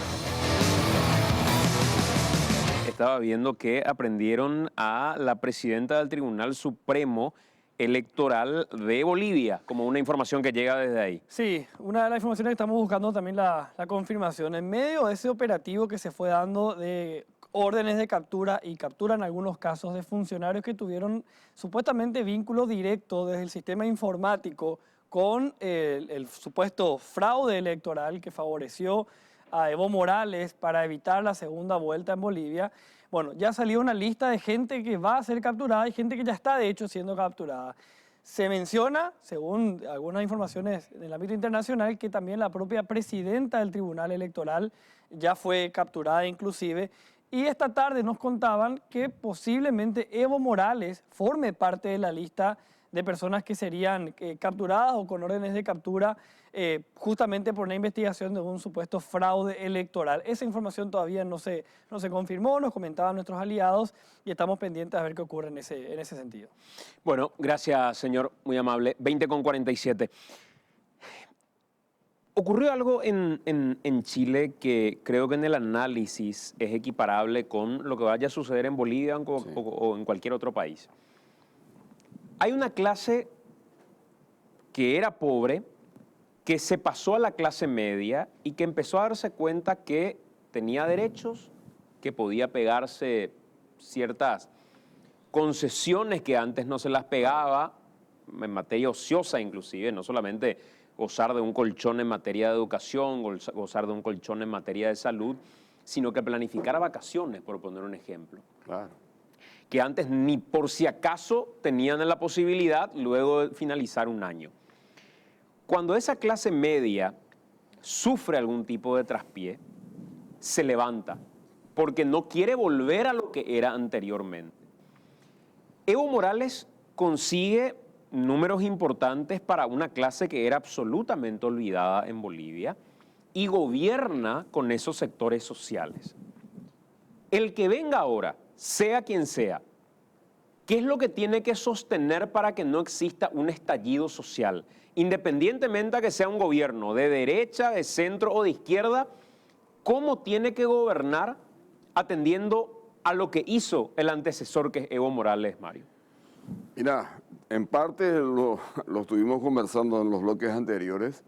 estaba viendo que aprendieron a la presidenta del Tribunal Supremo Electoral de Bolivia, como una información que llega desde ahí. Sí, una de las informaciones que estamos buscando también la confirmación. En medio de ese operativo que se fue dando de órdenes de captura y captura en algunos casos de funcionarios que tuvieron supuestamente vínculo directo desde el sistema informático con el supuesto fraude electoral que favoreció a Evo Morales para evitar la segunda vuelta en Bolivia. Bueno, ya salió una lista de gente que va a ser capturada y gente que ya está de hecho siendo capturada. Se menciona, según algunas informaciones del ámbito internacional, que también la propia presidenta del Tribunal Electoral ya fue capturada inclusive. Y esta tarde nos contaban que posiblemente Evo Morales forme parte de la lista de personas que serían capturadas o con órdenes de captura justamente por una investigación de un supuesto fraude electoral. Esa información todavía no se confirmó, nos comentaban nuestros aliados y estamos pendientes a ver qué ocurre en ese sentido. Bueno, gracias, señor, muy amable. 20:47. Ocurrió algo en Chile que creo que en el análisis es equiparable con lo que vaya a suceder en Bolivia o en cualquier otro país. Hay una clase que era pobre, que se pasó a la clase media y que empezó a darse cuenta que tenía derechos, que podía pegarse ciertas concesiones que antes no se las pegaba, en materia ociosa inclusive, no solamente gozar de un colchón en materia de educación, gozar de un colchón en materia de salud, sino que planificar vacaciones, por poner un ejemplo. Claro. Que antes ni por si acaso tenían la posibilidad luego de finalizar un año. Cuando esa clase media sufre algún tipo de traspié, se levanta, porque no quiere volver a lo que era anteriormente. Evo Morales consigue números importantes para una clase que era absolutamente olvidada en Bolivia y gobierna con esos sectores sociales. El que venga ahora, sea quien sea, ¿qué es lo que tiene que sostener para que no exista un estallido social? Independientemente de que sea un gobierno de derecha, de centro o de izquierda, ¿cómo tiene que gobernar atendiendo a lo que hizo el antecesor que es Evo Morales, Mario? Mira, en parte lo estuvimos conversando en los bloques anteriores.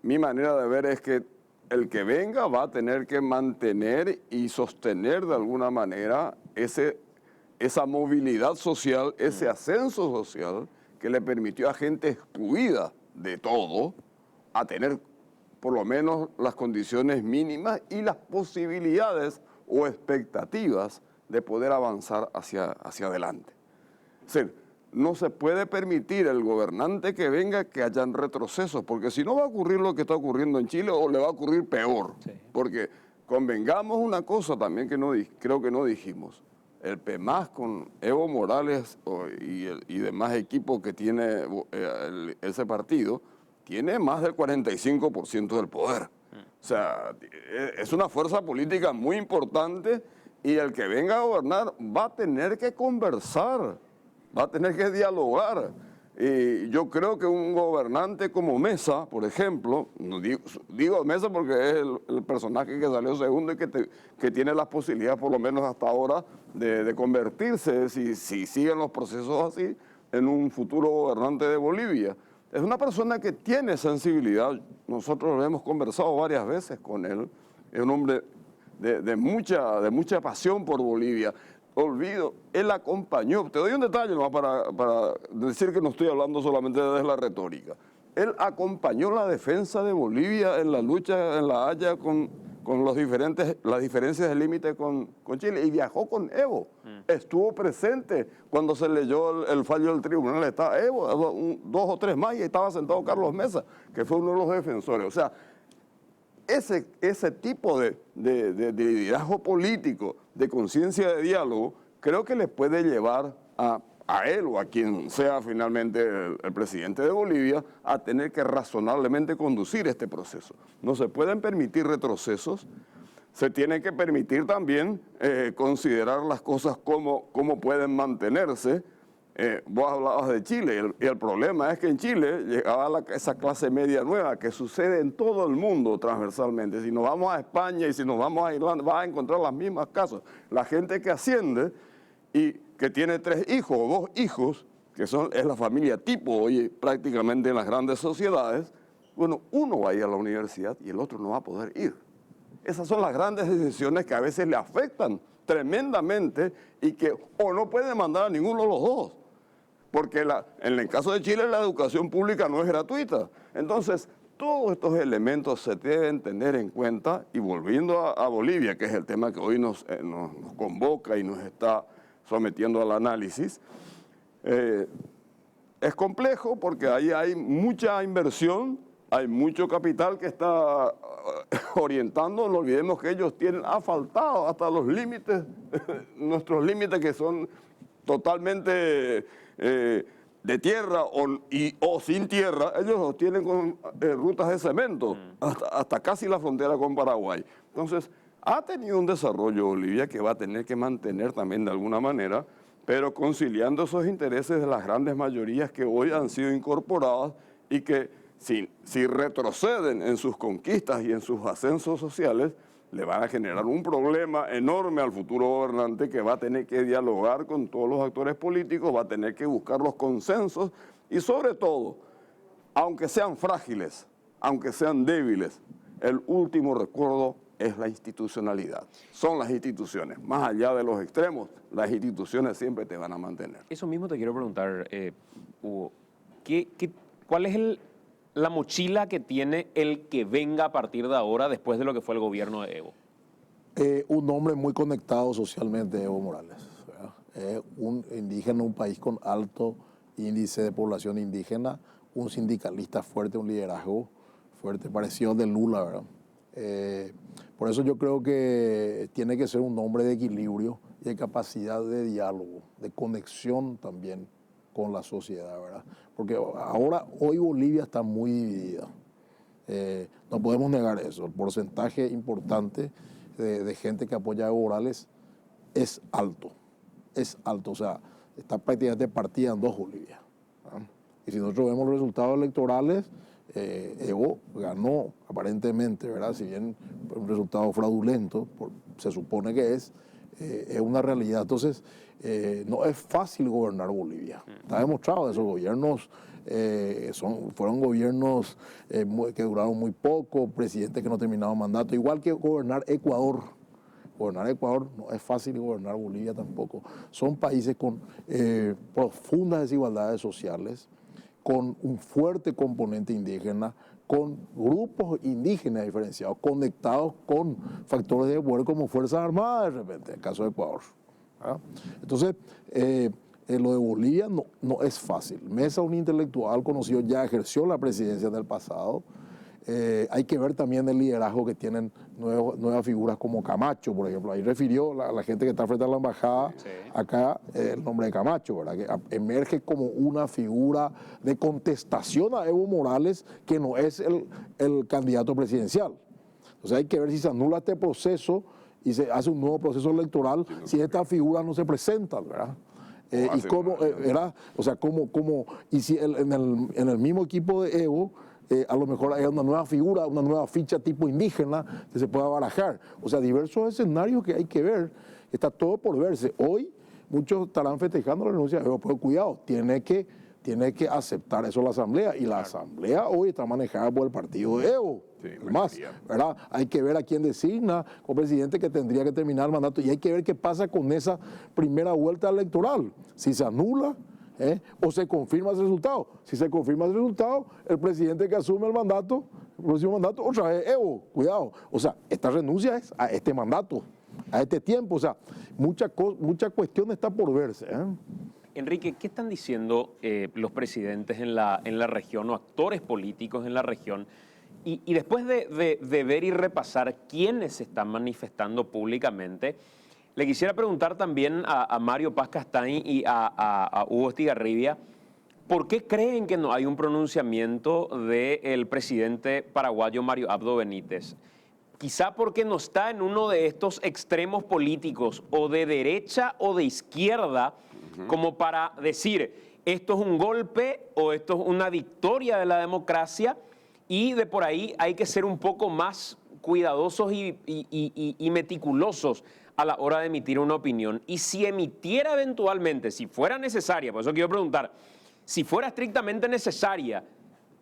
Mi manera de ver es que el que venga va a tener que mantener y sostener de alguna manera esa movilidad social, ese ascenso social que le permitió a gente excluida de todo a tener por lo menos las condiciones mínimas y las posibilidades o expectativas de poder avanzar hacia adelante. Es decir, no se puede permitir el gobernante que venga que hayan retrocesos, porque si no va a ocurrir lo que está ocurriendo en Chile o le va a ocurrir peor. Sí. Porque convengamos una cosa también que creo que no dijimos. El PEMAS con Evo Morales y demás equipos que tiene ese partido, tiene más del 45% del poder. O sea, es una fuerza política muy importante y el que venga a gobernar va a tener que conversar, va a tener que dialogar. Y yo creo que un gobernante como Mesa, por ejemplo, digo Mesa porque es el personaje que salió segundo y que tiene las posibilidades, por lo menos hasta ahora, de convertirse, si siguen los procesos así, en un futuro gobernante de Bolivia. Es una persona que tiene sensibilidad, nosotros hemos conversado varias veces con él, es un hombre de mucha pasión por Bolivia. Él acompañó, te doy un detalle nomás para decir que no estoy hablando solamente desde la retórica. Él acompañó la defensa de Bolivia en la lucha en La Haya con las diferencias de límite con Chile y viajó con Evo. Estuvo presente cuando se leyó el fallo del tribunal. Estaba Evo, 2 o 3 más y estaba sentado Carlos Mesa, que fue uno de los defensores. O sea, ese tipo de liderazgo político, de conciencia de diálogo, creo que le puede llevar a él o a quien sea finalmente el presidente de Bolivia a tener que razonablemente conducir este proceso. No se pueden permitir retrocesos, se tiene que permitir también considerar las cosas como pueden mantenerse vos hablabas de Chile, y el problema es que en Chile llegaba esa clase media nueva que sucede en todo el mundo transversalmente. Si nos vamos a España y si nos vamos a Irlanda, vas a encontrar las mismas casas. La gente que asciende y que tiene 3 hijos o 2 hijos, que es la familia tipo hoy prácticamente en las grandes sociedades, bueno, uno va a ir a la universidad y el otro no va a poder ir. Esas son las grandes decisiones que a veces le afectan tremendamente y que o no pueden mandar a ninguno de los dos. Porque en el caso de Chile la educación pública no es gratuita. Entonces, todos estos elementos se deben tener en cuenta y volviendo a Bolivia, que es el tema que hoy nos convoca y nos está sometiendo al análisis, es complejo porque ahí hay mucha inversión, hay mucho capital que está orientando, no olvidemos que ellos tienen asfaltado hasta los límites, nuestros límites que son totalmente de tierra o sin tierra, ellos los tienen con rutas de cemento, hasta casi la frontera con Paraguay. Entonces, ha tenido un desarrollo Bolivia que va a tener que mantener también de alguna manera, pero conciliando esos intereses de las grandes mayorías que hoy han sido incorporadas y que si retroceden en sus conquistas y en sus ascensos sociales, le van a generar un problema enorme al futuro gobernante que va a tener que dialogar con todos los actores políticos, va a tener que buscar los consensos y sobre todo, aunque sean frágiles, aunque sean débiles, el último recuerdo es la institucionalidad. Son las instituciones. Más allá de los extremos, las instituciones siempre te van a mantener. Eso mismo te quiero preguntar, Hugo. ¿Cuál es la mochila que tiene el que venga a partir de ahora después de lo que fue el gobierno de Evo? Un hombre muy conectado socialmente, Evo Morales, ¿verdad? Un indígena, un país con alto índice de población indígena, un sindicalista fuerte, un liderazgo fuerte, parecido al de Lula, ¿verdad? Por eso yo creo que tiene que ser un hombre de equilibrio y de capacidad de diálogo, de conexión también con la sociedad, ¿verdad? Porque hoy Bolivia está muy dividida. No podemos negar eso. El porcentaje importante de gente que apoya a Evo Morales es alto. Es alto. O sea, está prácticamente partida en 2 Bolivia, ¿verdad? Y si nosotros vemos los resultados electorales, Evo ganó aparentemente, ¿verdad? Si bien un resultado fraudulento, se supone que es una realidad. Entonces, no es fácil gobernar Bolivia. Está demostrado, esos gobiernos fueron gobiernos que duraron muy poco, presidentes que no terminaban mandato, igual que gobernar Ecuador. Gobernar Ecuador no es fácil y gobernar Bolivia tampoco. Son países con profundas desigualdades sociales, con un fuerte componente indígena, con grupos indígenas diferenciados, conectados con factores de poder como Fuerzas Armadas de repente, en el caso de Ecuador, ¿verdad? Entonces, lo de Bolivia no es fácil. Mesa, un intelectual conocido, ya ejerció la presidencia en el pasado. Hay que ver también el liderazgo que tienen nuevas figuras como Camacho, por ejemplo. Ahí refirió la gente que está frente a la embajada, sí, acá el nombre de Camacho, ¿verdad? Que emerge como una figura de contestación a Evo Morales, que no es el candidato presidencial. Entonces hay que ver si se anula este proceso y se hace un nuevo proceso electoral, si estas figuras no se presentan, ¿verdad? Y cómo, ¿verdad? O sea, y si en el mismo equipo de Evo, a lo mejor hay una nueva figura, una nueva ficha tipo indígena que se pueda barajar. O sea, diversos escenarios que hay que ver. Está todo por verse. Hoy muchos estarán festejando la renuncia de Evo, pero cuidado, tiene que aceptar eso la Asamblea. Y la Asamblea hoy está manejada por el partido de Evo. Sí, más, ¿verdad? Hay que ver a quién designa como presidente que tendría que terminar el mandato. Y hay que ver qué pasa con esa primera vuelta electoral. Si se anula, o se confirma ese resultado. Si se confirma ese resultado, el presidente que asume el próximo mandato, otra vez Evo, cuidado. O sea, esta renuncia es a este mandato, a este tiempo. O sea, mucha cuestión está por verse. Enrique, ¿qué están diciendo los presidentes en la región o actores políticos en la región? Y después de ver y repasar quiénes se están manifestando públicamente, le quisiera preguntar también a Mario Paz Castaing y a Hugo Estigarribia, ¿por qué creen que no hay un pronunciamiento del presidente paraguayo Mario Abdo Benítez? Quizá porque no está en uno de estos extremos políticos, o de derecha o de izquierda, como para decir, esto es un golpe o esto es una victoria de la democracia, y de por ahí hay que ser un poco más cuidadosos y meticulosos a la hora de emitir una opinión. Y si emitiera eventualmente, si fuera necesaria, por eso quiero preguntar, si fuera estrictamente necesario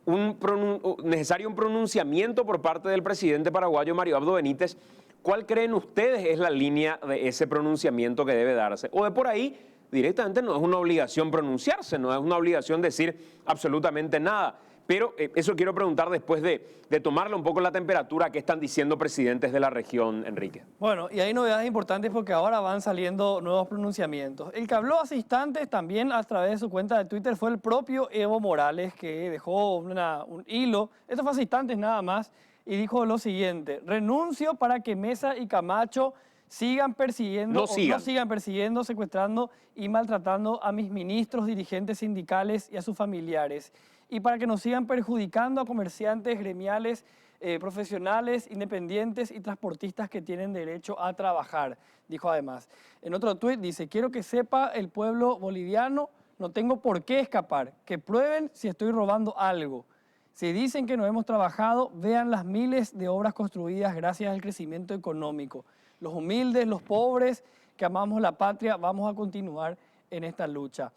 un pronunciamiento por parte del presidente paraguayo Mario Abdo Benítez, ¿cuál creen ustedes es la línea de ese pronunciamiento que debe darse? O de por ahí, directamente no es una obligación pronunciarse, no es una obligación decir absolutamente nada. Pero eso quiero preguntar después de tomarle un poco la temperatura que están diciendo presidentes de la región, Enrique. Bueno, y hay novedades importantes porque ahora van saliendo nuevos pronunciamientos. El que habló hace instantes también a través de su cuenta de Twitter fue el propio Evo Morales, que dejó un hilo, esto fue hace instantes nada más, y dijo lo siguiente: renuncio para que Mesa y Camacho sigan persiguiendo, no sigan persiguiendo, secuestrando y maltratando a mis ministros, dirigentes sindicales y a sus familiares, y para que nos sigan perjudicando a comerciantes, gremiales, profesionales, independientes y transportistas que tienen derecho a trabajar, dijo además. En otro tuit dice: quiero que sepa el pueblo boliviano, no tengo por qué escapar, que prueben si estoy robando algo. Si dicen que no hemos trabajado, vean las miles de obras construidas gracias al crecimiento económico. Los humildes, los pobres, que amamos la patria, vamos a continuar en esta lucha.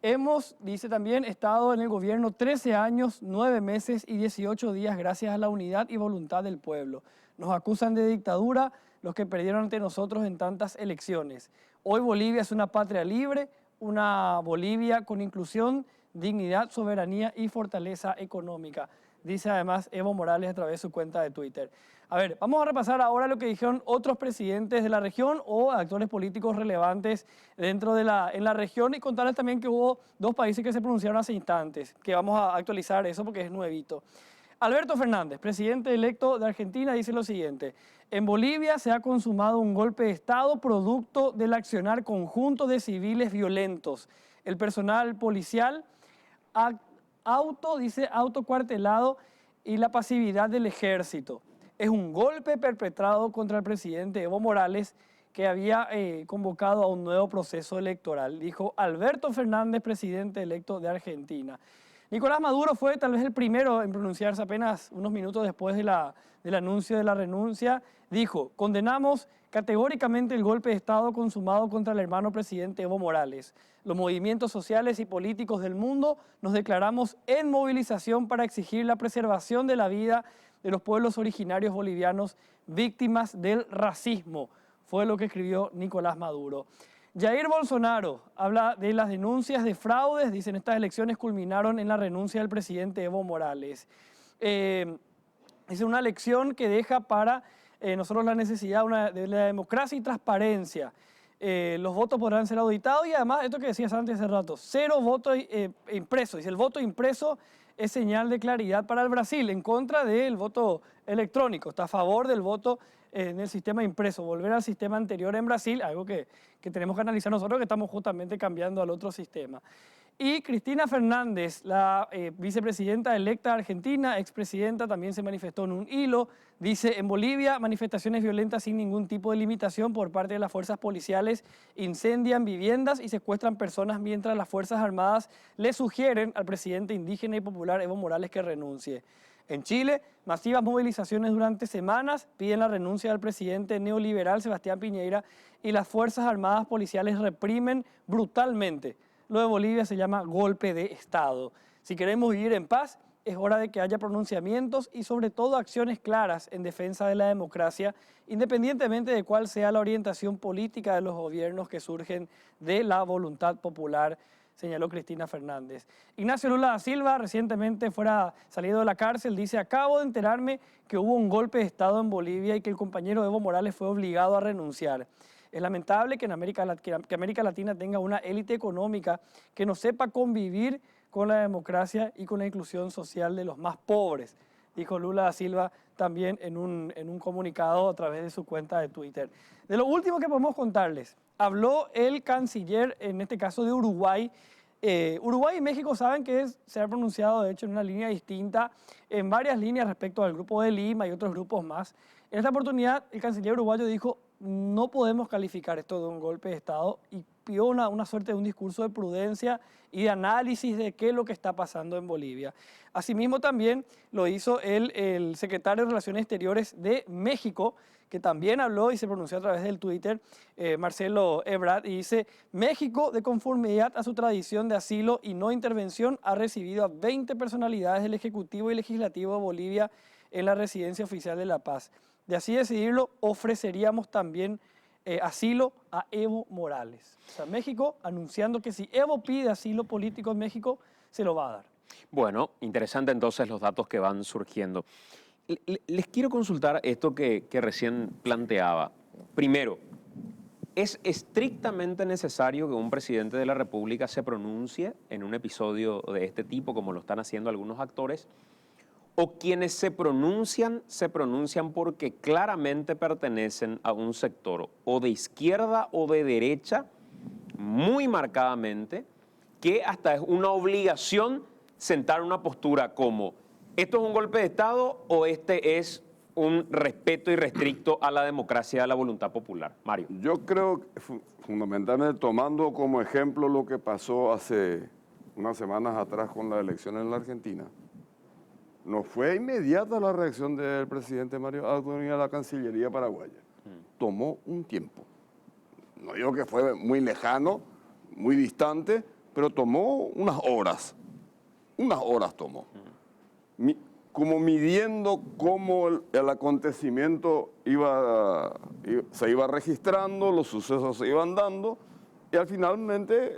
Hemos, dice también, estado en el gobierno 13 años, 9 meses y 18 días gracias a la unidad y voluntad del pueblo. Nos acusan de dictadura los que perdieron ante nosotros en tantas elecciones. Hoy Bolivia es una patria libre, una Bolivia con inclusión, dignidad, soberanía y fortaleza económica, dice además Evo Morales a través de su cuenta de Twitter. A ver, vamos a repasar ahora lo que dijeron otros presidentes de la región o actores políticos relevantes dentro de en la región, y contarles también que hubo 2 países que se pronunciaron hace instantes, que vamos a actualizar eso porque es nuevito. Alberto Fernández, presidente electo de Argentina, dice lo siguiente: en Bolivia se ha consumado un golpe de Estado producto del accionar conjunto de civiles violentos. El personal policial autocuartelado y la pasividad del ejército. Es un golpe perpetrado contra el presidente Evo Morales, que había convocado a un nuevo proceso electoral, dijo Alberto Fernández, presidente electo de Argentina. Nicolás Maduro fue tal vez el primero en pronunciarse apenas unos minutos después del anuncio de la renuncia. Dijo: condenamos categóricamente el golpe de Estado consumado contra el hermano presidente Evo Morales. Los movimientos sociales y políticos del mundo nos declaramos en movilización para exigir la preservación de la vida de los pueblos originarios bolivianos víctimas del racismo, fue lo que escribió Nicolás Maduro. Jair Bolsonaro habla de las denuncias de fraudes, dicen estas elecciones culminaron en la renuncia del presidente Evo Morales. Es una elección que deja para nosotros la necesidad de la democracia y transparencia. Los votos podrán ser auditados y además, esto que decías antes hace rato, 0 votos impresos. Dice: el voto impreso es señal de claridad para el Brasil, en contra del voto electrónico. Está a favor del voto en el sistema impreso, volver al sistema anterior en Brasil, algo que tenemos que analizar nosotros, que estamos justamente cambiando al otro sistema. Y Cristina Fernández, la vicepresidenta electa de Argentina, expresidenta, también se manifestó en un hilo. Dice: en Bolivia, manifestaciones violentas sin ningún tipo de limitación por parte de las fuerzas policiales incendian viviendas y secuestran personas mientras las Fuerzas Armadas le sugieren al presidente indígena y popular Evo Morales que renuncie. En Chile, masivas movilizaciones durante semanas piden la renuncia del presidente neoliberal Sebastián Piñera y las Fuerzas Armadas policiales reprimen brutalmente. Lo de Bolivia se llama golpe de Estado. Si queremos vivir en paz, es hora de que haya pronunciamientos y sobre todo acciones claras en defensa de la democracia, independientemente de cuál sea la orientación política de los gobiernos que surgen de la voluntad popular, señaló Cristina Fernández. Ignacio Lula da Silva, recientemente salido de la cárcel, dice: acabo de enterarme que hubo un golpe de Estado en Bolivia y que el compañero Evo Morales fue obligado a renunciar. Es lamentable que América Latina tenga una élite económica que no sepa convivir con la democracia y con la inclusión social de los más pobres, dijo Lula da Silva también en un comunicado a través de su cuenta de Twitter. De lo último que podemos contarles, habló el canciller, en este caso de Uruguay. Uruguay y México saben que se ha pronunciado, de hecho, en una línea distinta, en varias líneas respecto al Grupo de Lima y otros grupos más. En esta oportunidad, el canciller uruguayo dijo: no podemos calificar esto de un golpe de Estado y pidió una suerte de un discurso de prudencia y de análisis de qué es lo que está pasando en Bolivia. Asimismo también lo hizo el secretario de Relaciones Exteriores de México, que también habló y se pronunció a través del Twitter, Marcelo Ebrard, y dice: México, de conformidad a su tradición de asilo y no intervención, ha recibido a 20 personalidades del Ejecutivo y Legislativo de Bolivia en la Residencia Oficial de La Paz. De así decidirlo, ofreceríamos también asilo a Evo Morales. O sea, México anunciando que si Evo pide asilo político en México, se lo va a dar. Bueno, interesante entonces los datos que van surgiendo. Les quiero consultar esto que recién planteaba. Primero, ¿es estrictamente necesario que un presidente de la República se pronuncie en un episodio de este tipo, como lo están haciendo algunos actores? ¿O quienes se pronuncian porque claramente pertenecen a un sector o de izquierda o de derecha, muy marcadamente, que hasta es una obligación sentar una postura como: ¿esto es un golpe de Estado o este es un respeto irrestricto a la democracia y a la voluntad popular? Mario. Yo creo que fundamentalmente, tomando como ejemplo lo que pasó hace unas semanas atrás con las elecciones en la Argentina, no fue inmediata la reacción del presidente Mario Abdo ni a la Cancillería paraguaya. Tomó un tiempo. No digo que fue muy lejano, muy distante, pero tomó unas horas. Unas horas tomó. Como midiendo cómo el acontecimiento se iba registrando, los sucesos se iban dando, y al finalmente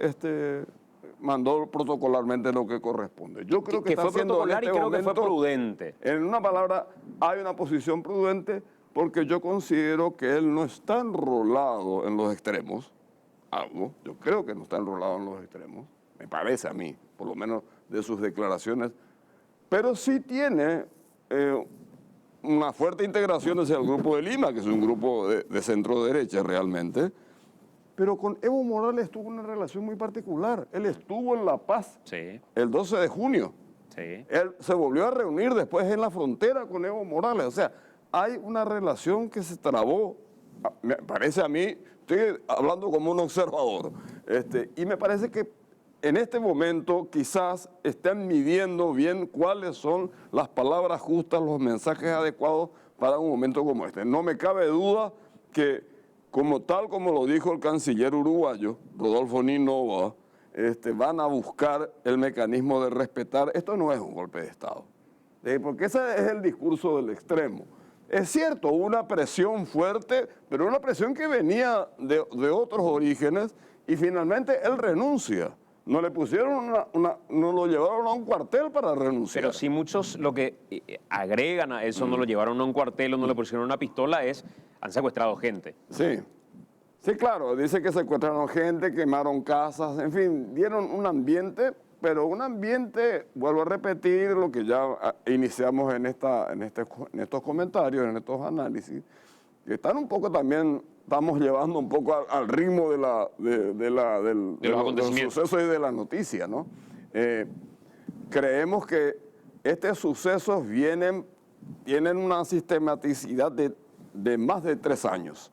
mandó protocolarmente lo que corresponde. Yo creo que está fue haciendo protocolar en este y creo que fue momento, prudente. En una palabra, hay una posición prudente, porque yo considero que él no está enrolado en los extremos. Yo creo que no está enrolado en los extremos, me parece a mí, por lo menos de sus declaraciones, pero sí tiene una fuerte integración hacia el Grupo de Lima, que es un grupo de centro derecha realmente. Pero con Evo Morales tuvo una relación muy particular. Él estuvo en La Paz el 12 de junio. Él se volvió a reunir después en la frontera con Evo Morales. O sea, hay una relación que se trabó, me parece a mí, estoy hablando como un observador, y me parece que en este momento quizás están midiendo bien cuáles son las palabras justas, los mensajes adecuados para un momento como este. No me cabe duda que, tal como lo dijo el canciller uruguayo, Rodolfo Ninova, van a buscar el mecanismo de respetar. Esto no es un golpe de Estado, porque ese es el discurso del extremo. Es cierto, hubo una presión fuerte, pero una presión que venía de otros orígenes, y finalmente él renuncia. No le pusieron no lo llevaron a un cuartel para renunciar. Pero sí, muchos lo que agregan a eso, no lo llevaron a un cuartel o no le pusieron una pistola, han secuestrado gente. Sí, claro, dice que secuestraron gente, quemaron casas, en fin, dieron un ambiente, pero un ambiente, vuelvo a repetir lo que ya iniciamos en estos comentarios, en estos análisis, que están un poco también, estamos llevando un poco al ritmo de los sucesos y de la noticia, ¿no? Creemos que estos sucesos tienen una sistematicidad de más de 3 años.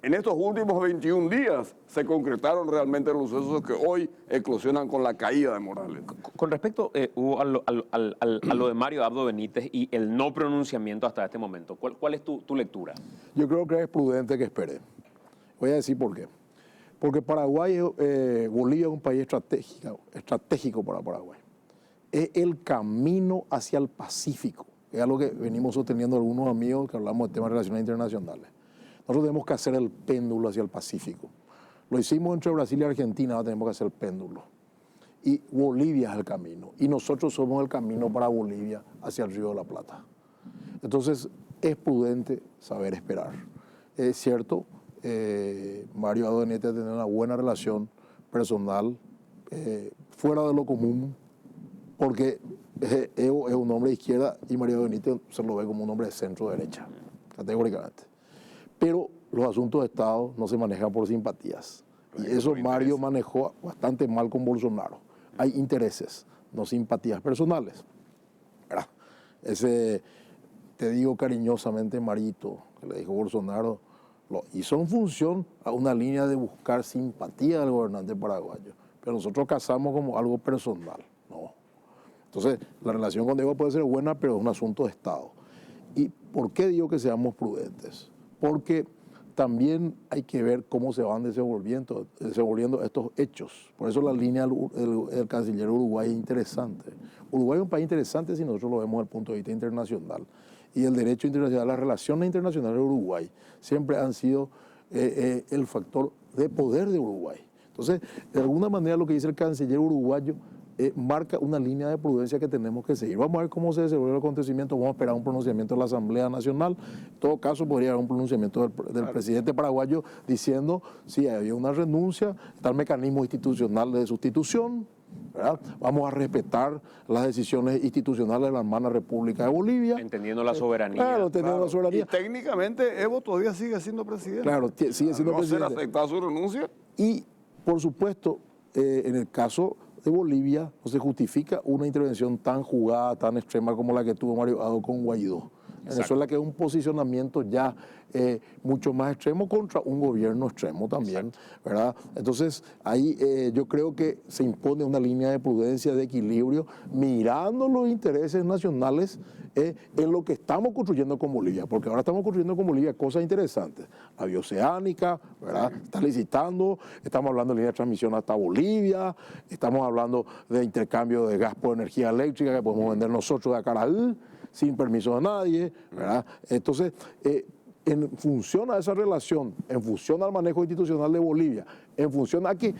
En estos últimos 21 días se concretaron realmente los sucesos que hoy eclosionan con la caída de Morales. Con respecto Hugo, a lo de Mario Abdo Benítez y el no pronunciamiento hasta este momento, ¿cuál es tu lectura? Yo creo que es prudente que espere. Voy a decir por qué. Porque Bolivia es un país estratégico para Paraguay. Es el camino hacia el Pacífico. Es algo que venimos sosteniendo algunos amigos que hablamos de temas de relaciones internacionales. Nosotros tenemos que hacer el péndulo hacia el Pacífico. Lo hicimos entre Brasil y Argentina, ahora tenemos que hacer el péndulo. Y Bolivia es el camino. Y nosotros somos el camino para Bolivia hacia el Río de la Plata. Entonces, es prudente saber esperar. Es cierto, Mario Abdo Benítez tiene una buena relación personal, fuera de lo común, porque Evo es un hombre de izquierda y Mario Abdo Benítez se lo ve como un hombre de centro-derecha, categóricamente. Pero los asuntos de Estado no se manejan por simpatías. Y eso Mario manejó bastante mal con Bolsonaro. Hay intereses, no simpatías personales. ¿Verdad? Te digo cariñosamente, Marito, que le dijo Bolsonaro, lo hizo en función a una línea de buscar simpatía del gobernante paraguayo. Pero nosotros casamos como algo personal, ¿no? Entonces, la relación con Evo puede ser buena, pero es un asunto de Estado. ¿Y por qué digo que seamos prudentes? Porque también hay que ver cómo se van desenvolviendo estos hechos. Por eso la línea del canciller Uruguay es interesante. Uruguay es un país interesante si nosotros lo vemos desde el punto de vista internacional. Y el derecho internacional, las relaciones internacionales de Uruguay siempre han sido el factor de poder de Uruguay. Entonces, de alguna manera lo que dice el canciller uruguayo marca una línea de prudencia que tenemos que seguir. Vamos a ver cómo se desenvuelve el acontecimiento, vamos a esperar un pronunciamiento de la Asamblea Nacional. En todo caso, podría haber un pronunciamiento del presidente paraguayo diciendo si había una renuncia, está el mecanismo institucional de sustitución, ¿verdad? Vamos a respetar las decisiones institucionales de la hermana República de Bolivia. Entendiendo la soberanía. Claro, entendiendo la soberanía. Y técnicamente Evo todavía sigue siendo presidente. Claro, sigue siendo no presidente. ser aceptada su renuncia. Y, por supuesto, en el caso de Bolivia no se justifica una intervención tan jugada, tan extrema como la que tuvo Mario Hado con Guaidó. Venezuela, que es un posicionamiento ya mucho más extremo contra un gobierno extremo también, ¿verdad? Entonces, ahí yo creo que se impone una línea de prudencia, de equilibrio, mirando los intereses nacionales en lo que estamos construyendo con Bolivia, porque ahora estamos construyendo con Bolivia cosas interesantes. La bioceánica, ¿verdad? Está licitando, estamos hablando de línea de transmisión hasta Bolivia, estamos hablando de intercambio de gas por energía eléctrica que podemos vender nosotros de Acaraí, sin permiso de nadie, ¿verdad? Entonces, en función a esa relación, en función al manejo institucional de Bolivia, en función a que,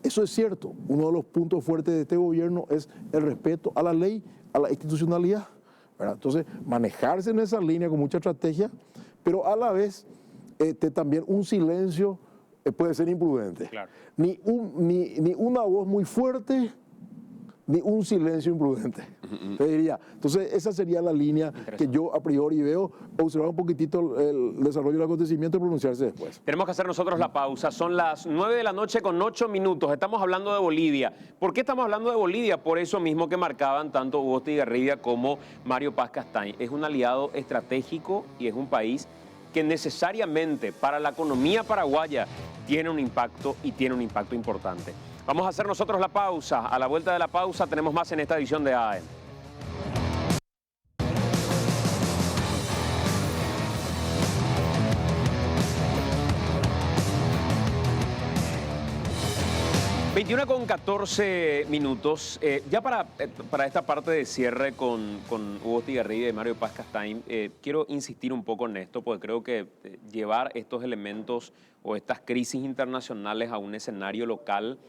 eso es cierto, uno de los puntos fuertes de este gobierno es el respeto a la ley, a la institucionalidad, ¿verdad? Entonces, manejarse en esa línea con mucha estrategia, pero a la vez también un silencio puede ser imprudente. Claro. Ni una voz muy fuerte, ni un silencio imprudente, te diría. Entonces, esa sería la línea que yo a priori veo, observar un poquitito el desarrollo del acontecimiento y pronunciarse después. Tenemos que hacer nosotros la pausa. Son las 9 de la noche con 8 minutos. Estamos hablando de Bolivia. ¿Por qué estamos hablando de Bolivia? Por eso mismo que marcaban tanto Hugo Estigarribia como Mario Paz Castañ. Es un aliado estratégico y es un país que necesariamente para la economía paraguaya tiene un impacto y tiene un impacto importante. Vamos a hacer nosotros la pausa. A la vuelta de la pausa tenemos más en esta edición de AM. (21:14). Ya para esta parte de cierre con Hugo Estigarribia y Mario Paz Castañ, quiero insistir un poco en esto, porque creo que llevar estos elementos o estas crisis internacionales a un escenario local,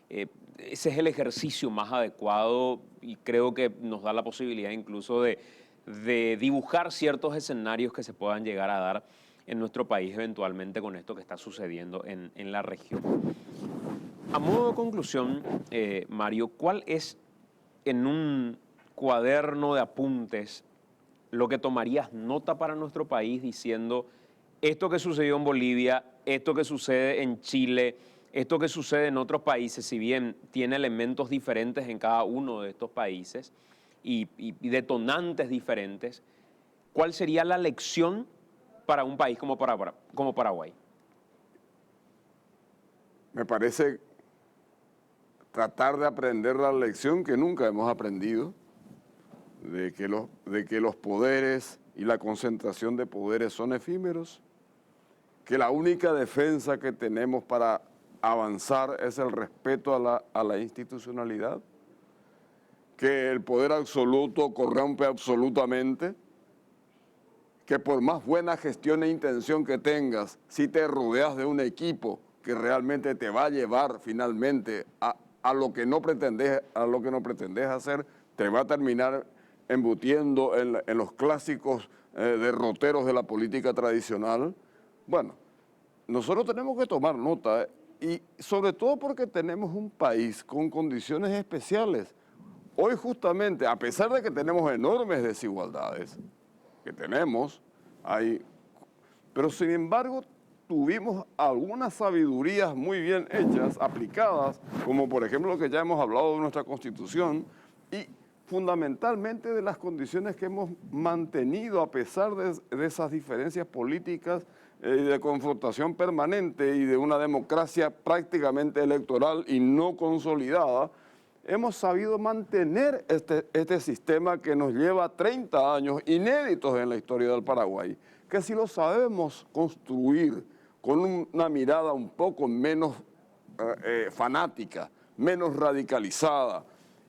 ese es el ejercicio más adecuado y creo que nos da la posibilidad incluso de dibujar ciertos escenarios que se puedan llegar a dar en nuestro país eventualmente con esto que está sucediendo en la región. A modo de conclusión, Mario, ¿cuál es en un cuaderno de apuntes lo que tomarías nota para nuestro país diciendo esto que sucedió en Bolivia, esto que sucede en Chile, esto que sucede en otros países, si bien tiene elementos diferentes en cada uno de estos países y detonantes diferentes, ¿cuál sería la lección para un país como Paraguay? Me parece tratar de aprender la lección que nunca hemos aprendido, de que los poderes y la concentración de poderes son efímeros, que la única defensa que tenemos para avanzar es el respeto a la institucionalidad, que el poder absoluto corrompe absolutamente, que por más buena gestión e intención que tengas, si te rodeas de un equipo que realmente te va a llevar finalmente a lo que no pretendes hacer, te va a terminar embutiendo en los clásicos derroteros de la política tradicional. Bueno, nosotros tenemos que tomar nota, y sobre todo porque tenemos un país con condiciones especiales. Hoy justamente, a pesar de que tenemos enormes desigualdades, pero sin embargo tuvimos algunas sabidurías muy bien hechas, aplicadas, como por ejemplo lo que ya hemos hablado de nuestra Constitución, y fundamentalmente de las condiciones que hemos mantenido a pesar de esas diferencias políticas y de confrontación permanente y de una democracia prácticamente electoral y no consolidada, hemos sabido mantener este sistema que nos lleva 30 años inéditos en la historia del Paraguay, que si lo sabemos construir con una mirada un poco menos fanática, menos radicalizada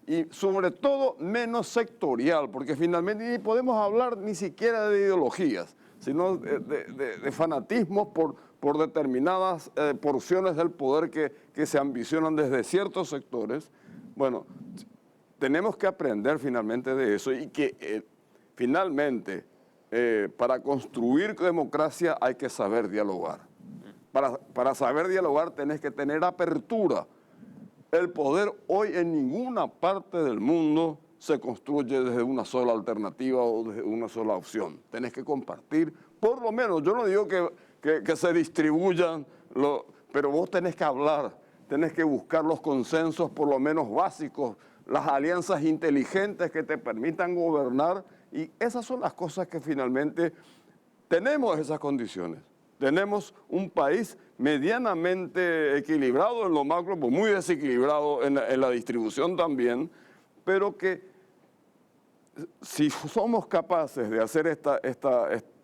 y sobre todo menos sectorial, porque finalmente ni podemos hablar ni siquiera de ideologías, sino de fanatismos por determinadas porciones del poder que se ambicionan desde ciertos sectores. Bueno, tenemos que aprender finalmente de eso y que finalmente para construir democracia hay que saber dialogar. Para saber dialogar tenés que tener apertura. El poder hoy en ninguna parte del mundo se construye desde una sola alternativa o desde una sola opción. Tenés que compartir, por lo menos, yo no digo que se distribuyan, pero vos tenés que hablar, tenés que buscar los consensos por lo menos básicos, las alianzas inteligentes que te permitan gobernar, y esas son las cosas que finalmente tenemos esas condiciones. Tenemos un país medianamente equilibrado en lo macro, pues muy desequilibrado en la distribución también, pero que si somos capaces de hacer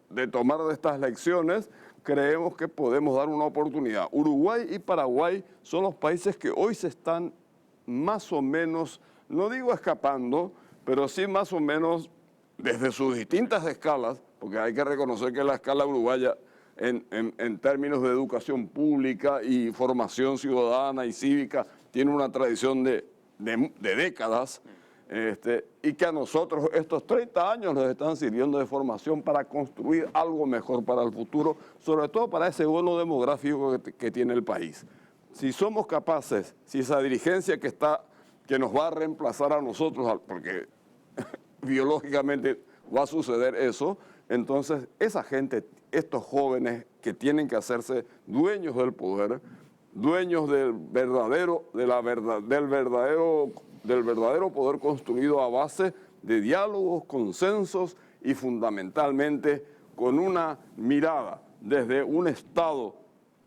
de tomar de estas lecciones, creemos que podemos dar una oportunidad. Uruguay y Paraguay son los países que hoy se están más o menos, no digo escapando, pero sí más o menos desde sus distintas escalas, porque hay que reconocer que la escala uruguaya en términos de educación pública y formación ciudadana y cívica tiene una tradición de décadas, y que a nosotros estos 30 años nos están sirviendo de formación para construir algo mejor para el futuro, sobre todo para ese bono demográfico que tiene el país. Si somos capaces, si esa dirigencia que nos va a reemplazar a nosotros, porque biológicamente va a suceder eso, entonces esa gente, estos jóvenes que tienen que hacerse dueños del poder, dueños del verdadero poder construido a base de diálogos, consensos y fundamentalmente con una mirada desde un Estado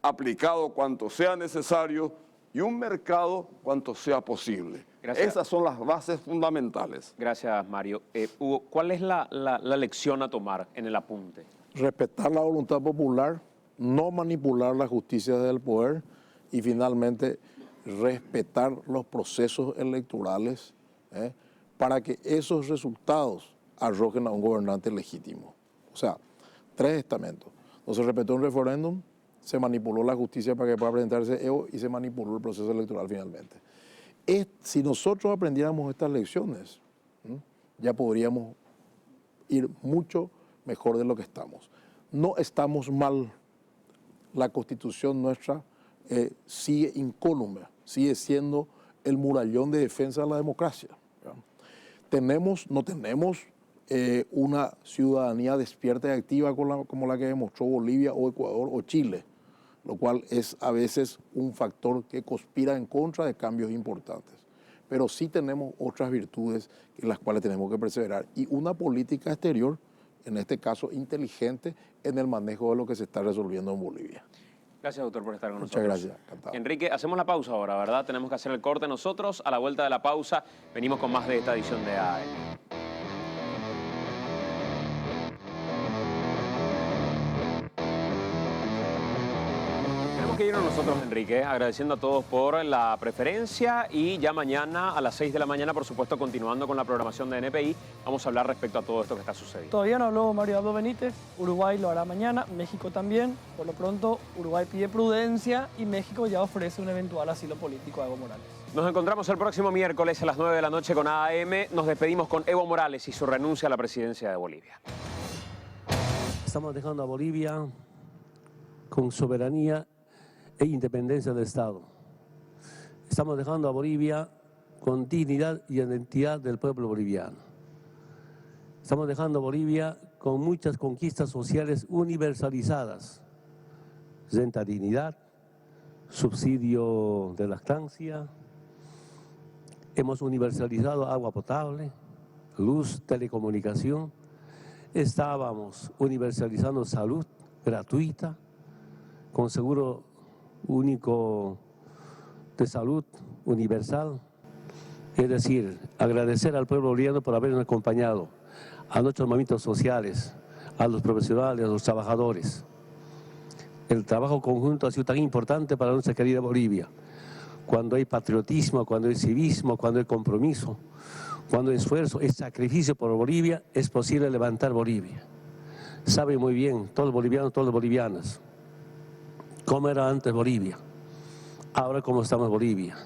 aplicado cuanto sea necesario y un mercado cuanto sea posible. Gracias. Esas son las bases fundamentales. Gracias, Mario. Hugo, ¿cuál es la lección a tomar en el apunte? Respetar la voluntad popular, no manipular la justicia del poder y finalmente respetar los procesos electorales para que esos resultados arrojen a un gobernante legítimo. O sea, 3 estamentos. No se respetó un referéndum, se manipuló la justicia para que pueda presentarse Evo y se manipuló el proceso electoral finalmente. Si nosotros aprendiéramos estas lecciones, ya podríamos ir mucho mejor de lo que estamos. No estamos mal. La Constitución nuestra sigue incólume, sigue siendo el murallón de defensa de la democracia. No tenemos una ciudadanía despierta y activa como la que demostró Bolivia o Ecuador o Chile, lo cual es a veces un factor que conspira en contra de cambios importantes. Pero sí tenemos otras virtudes en las cuales tenemos que perseverar y una política exterior, en este caso inteligente, en el manejo de lo que se está resolviendo en Bolivia. Gracias, doctor, por estar con Muchas nosotros. gracias, encantado. Enrique, hacemos la pausa ahora, ¿verdad? Tenemos que hacer el corte nosotros. A la vuelta de la pausa venimos con más de esta edición de AM. Tenemos que irnos nosotros, Enrique, agradeciendo a todos por la preferencia y ya mañana a las 6 de la mañana, por supuesto, continuando con la programación de NPI, vamos a hablar respecto a todo esto que está sucediendo. Todavía no habló Mario Abdo Benítez, Uruguay lo hará mañana, México también. Por lo pronto, Uruguay pide prudencia y México ya ofrece un eventual asilo político a Evo Morales. Nos encontramos el próximo miércoles a las 9 de la noche con AM. Nos despedimos con Evo Morales y su renuncia a la presidencia de Bolivia. Estamos dejando a Bolivia con soberanía e independencia del Estado. Estamos dejando a Bolivia con dignidad y identidad del pueblo boliviano. Estamos dejando a Bolivia con muchas conquistas sociales universalizadas. Renta dignidad, subsidio de lactancia, hemos universalizado agua potable, luz, telecomunicación, estábamos universalizando salud gratuita, con seguro único de salud universal. Es decir, agradecer al pueblo boliviano por habernos acompañado, a nuestros movimientos sociales, a los profesionales, a los trabajadores. El trabajo conjunto ha sido tan importante para nuestra querida Bolivia. Cuando hay patriotismo, cuando hay civismo, cuando hay compromiso, cuando hay esfuerzo, hay sacrificio por Bolivia, es posible levantar Bolivia. Saben muy bien todos los bolivianos, todas las bolivianas, cómo era antes Bolivia, ahora cómo estamos Bolivia.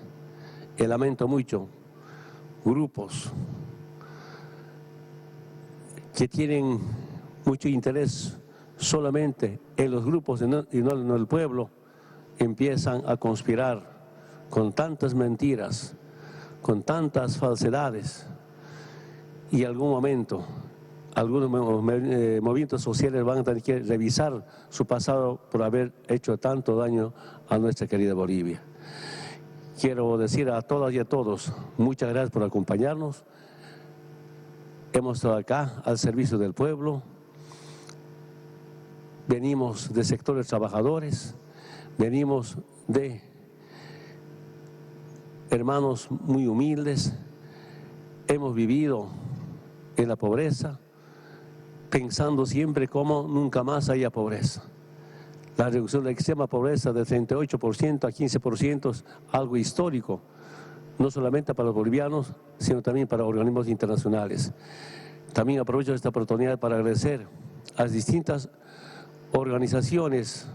Y lamento mucho grupos que tienen mucho interés solamente en los grupos y no en el pueblo, empiezan a conspirar con tantas mentiras, con tantas falsedades, y en algún momento algunos movimientos sociales van a tener que revisar su pasado por haber hecho tanto daño a nuestra querida Bolivia. Quiero decir a todas y a todos, muchas gracias por acompañarnos. Hemos estado acá al servicio del pueblo. Venimos de sectores trabajadores, venimos de hermanos muy humildes. Hemos vivido en la pobreza, pensando siempre cómo nunca más haya pobreza. La reducción de la extrema pobreza de 38% a 15% es algo histórico, no solamente para los bolivianos, sino también para organismos internacionales. También aprovecho esta oportunidad para agradecer a las distintas organizaciones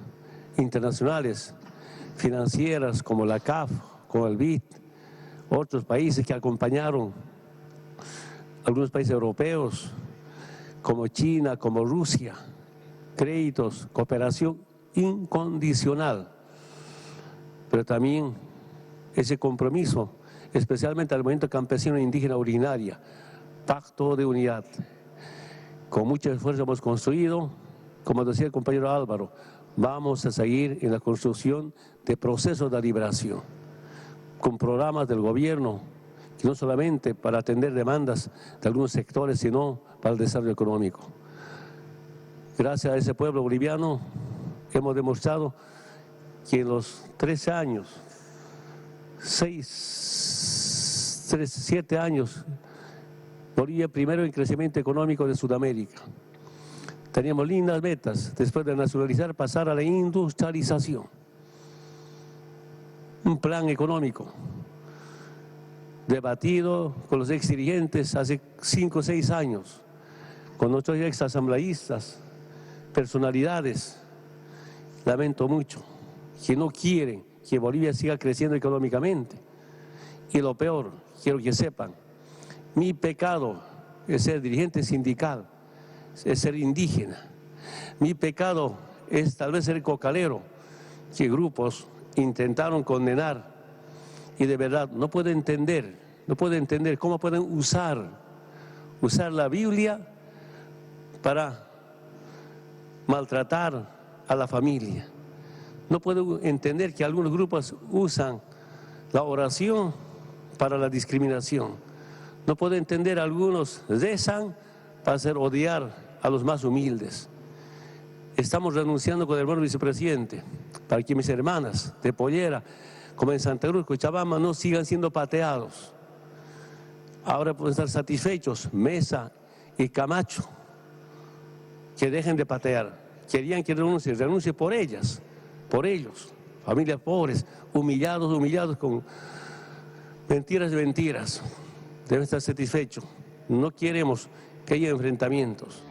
internacionales, financieras, como la CAF, como el BID, otros países que acompañaron, algunos países europeos, como China, como Rusia, créditos, cooperación incondicional, pero también ese compromiso, especialmente al movimiento campesino e indígena originaria, pacto de unidad. Con mucho esfuerzo hemos construido, como decía el compañero Álvaro, vamos a seguir en la construcción de procesos de liberación, con programas del gobierno, que no solamente para atender demandas de algunos sectores, sino para el desarrollo económico. Gracias a ese pueblo boliviano, hemos demostrado que en los 13 años, 7 años, Bolivia primero en crecimiento económico de Sudamérica. Teníamos lindas metas, después de nacionalizar, pasar a la industrialización. Un plan económico debatido con los ex dirigentes hace 5 o 6 años, con nuestros ex asambleístas, personalidades. Lamento mucho que no quieren que Bolivia siga creciendo económicamente. Y lo peor, quiero que sepan, mi pecado es ser dirigente sindical, es ser indígena. Mi pecado es tal vez ser cocalero, que grupos intentaron condenar, y de verdad no puedo entender cómo pueden usar la Biblia para maltratar a la familia. No puedo entender que algunos grupos usan la oración para la discriminación. No puedo entender, algunos rezan para hacer odiar a los más humildes. Estamos renunciando con el hermano vicepresidente para que mis hermanas de Pollera, como en Santa Cruz, Cochabamba, no sigan siendo pateados. Ahora pueden estar satisfechos Mesa y Camacho, que dejen de patear. Querían que renuncie por ellas, por ellos, familias pobres, humillados con mentiras y mentiras. Deben estar satisfechos. No queremos que haya enfrentamientos.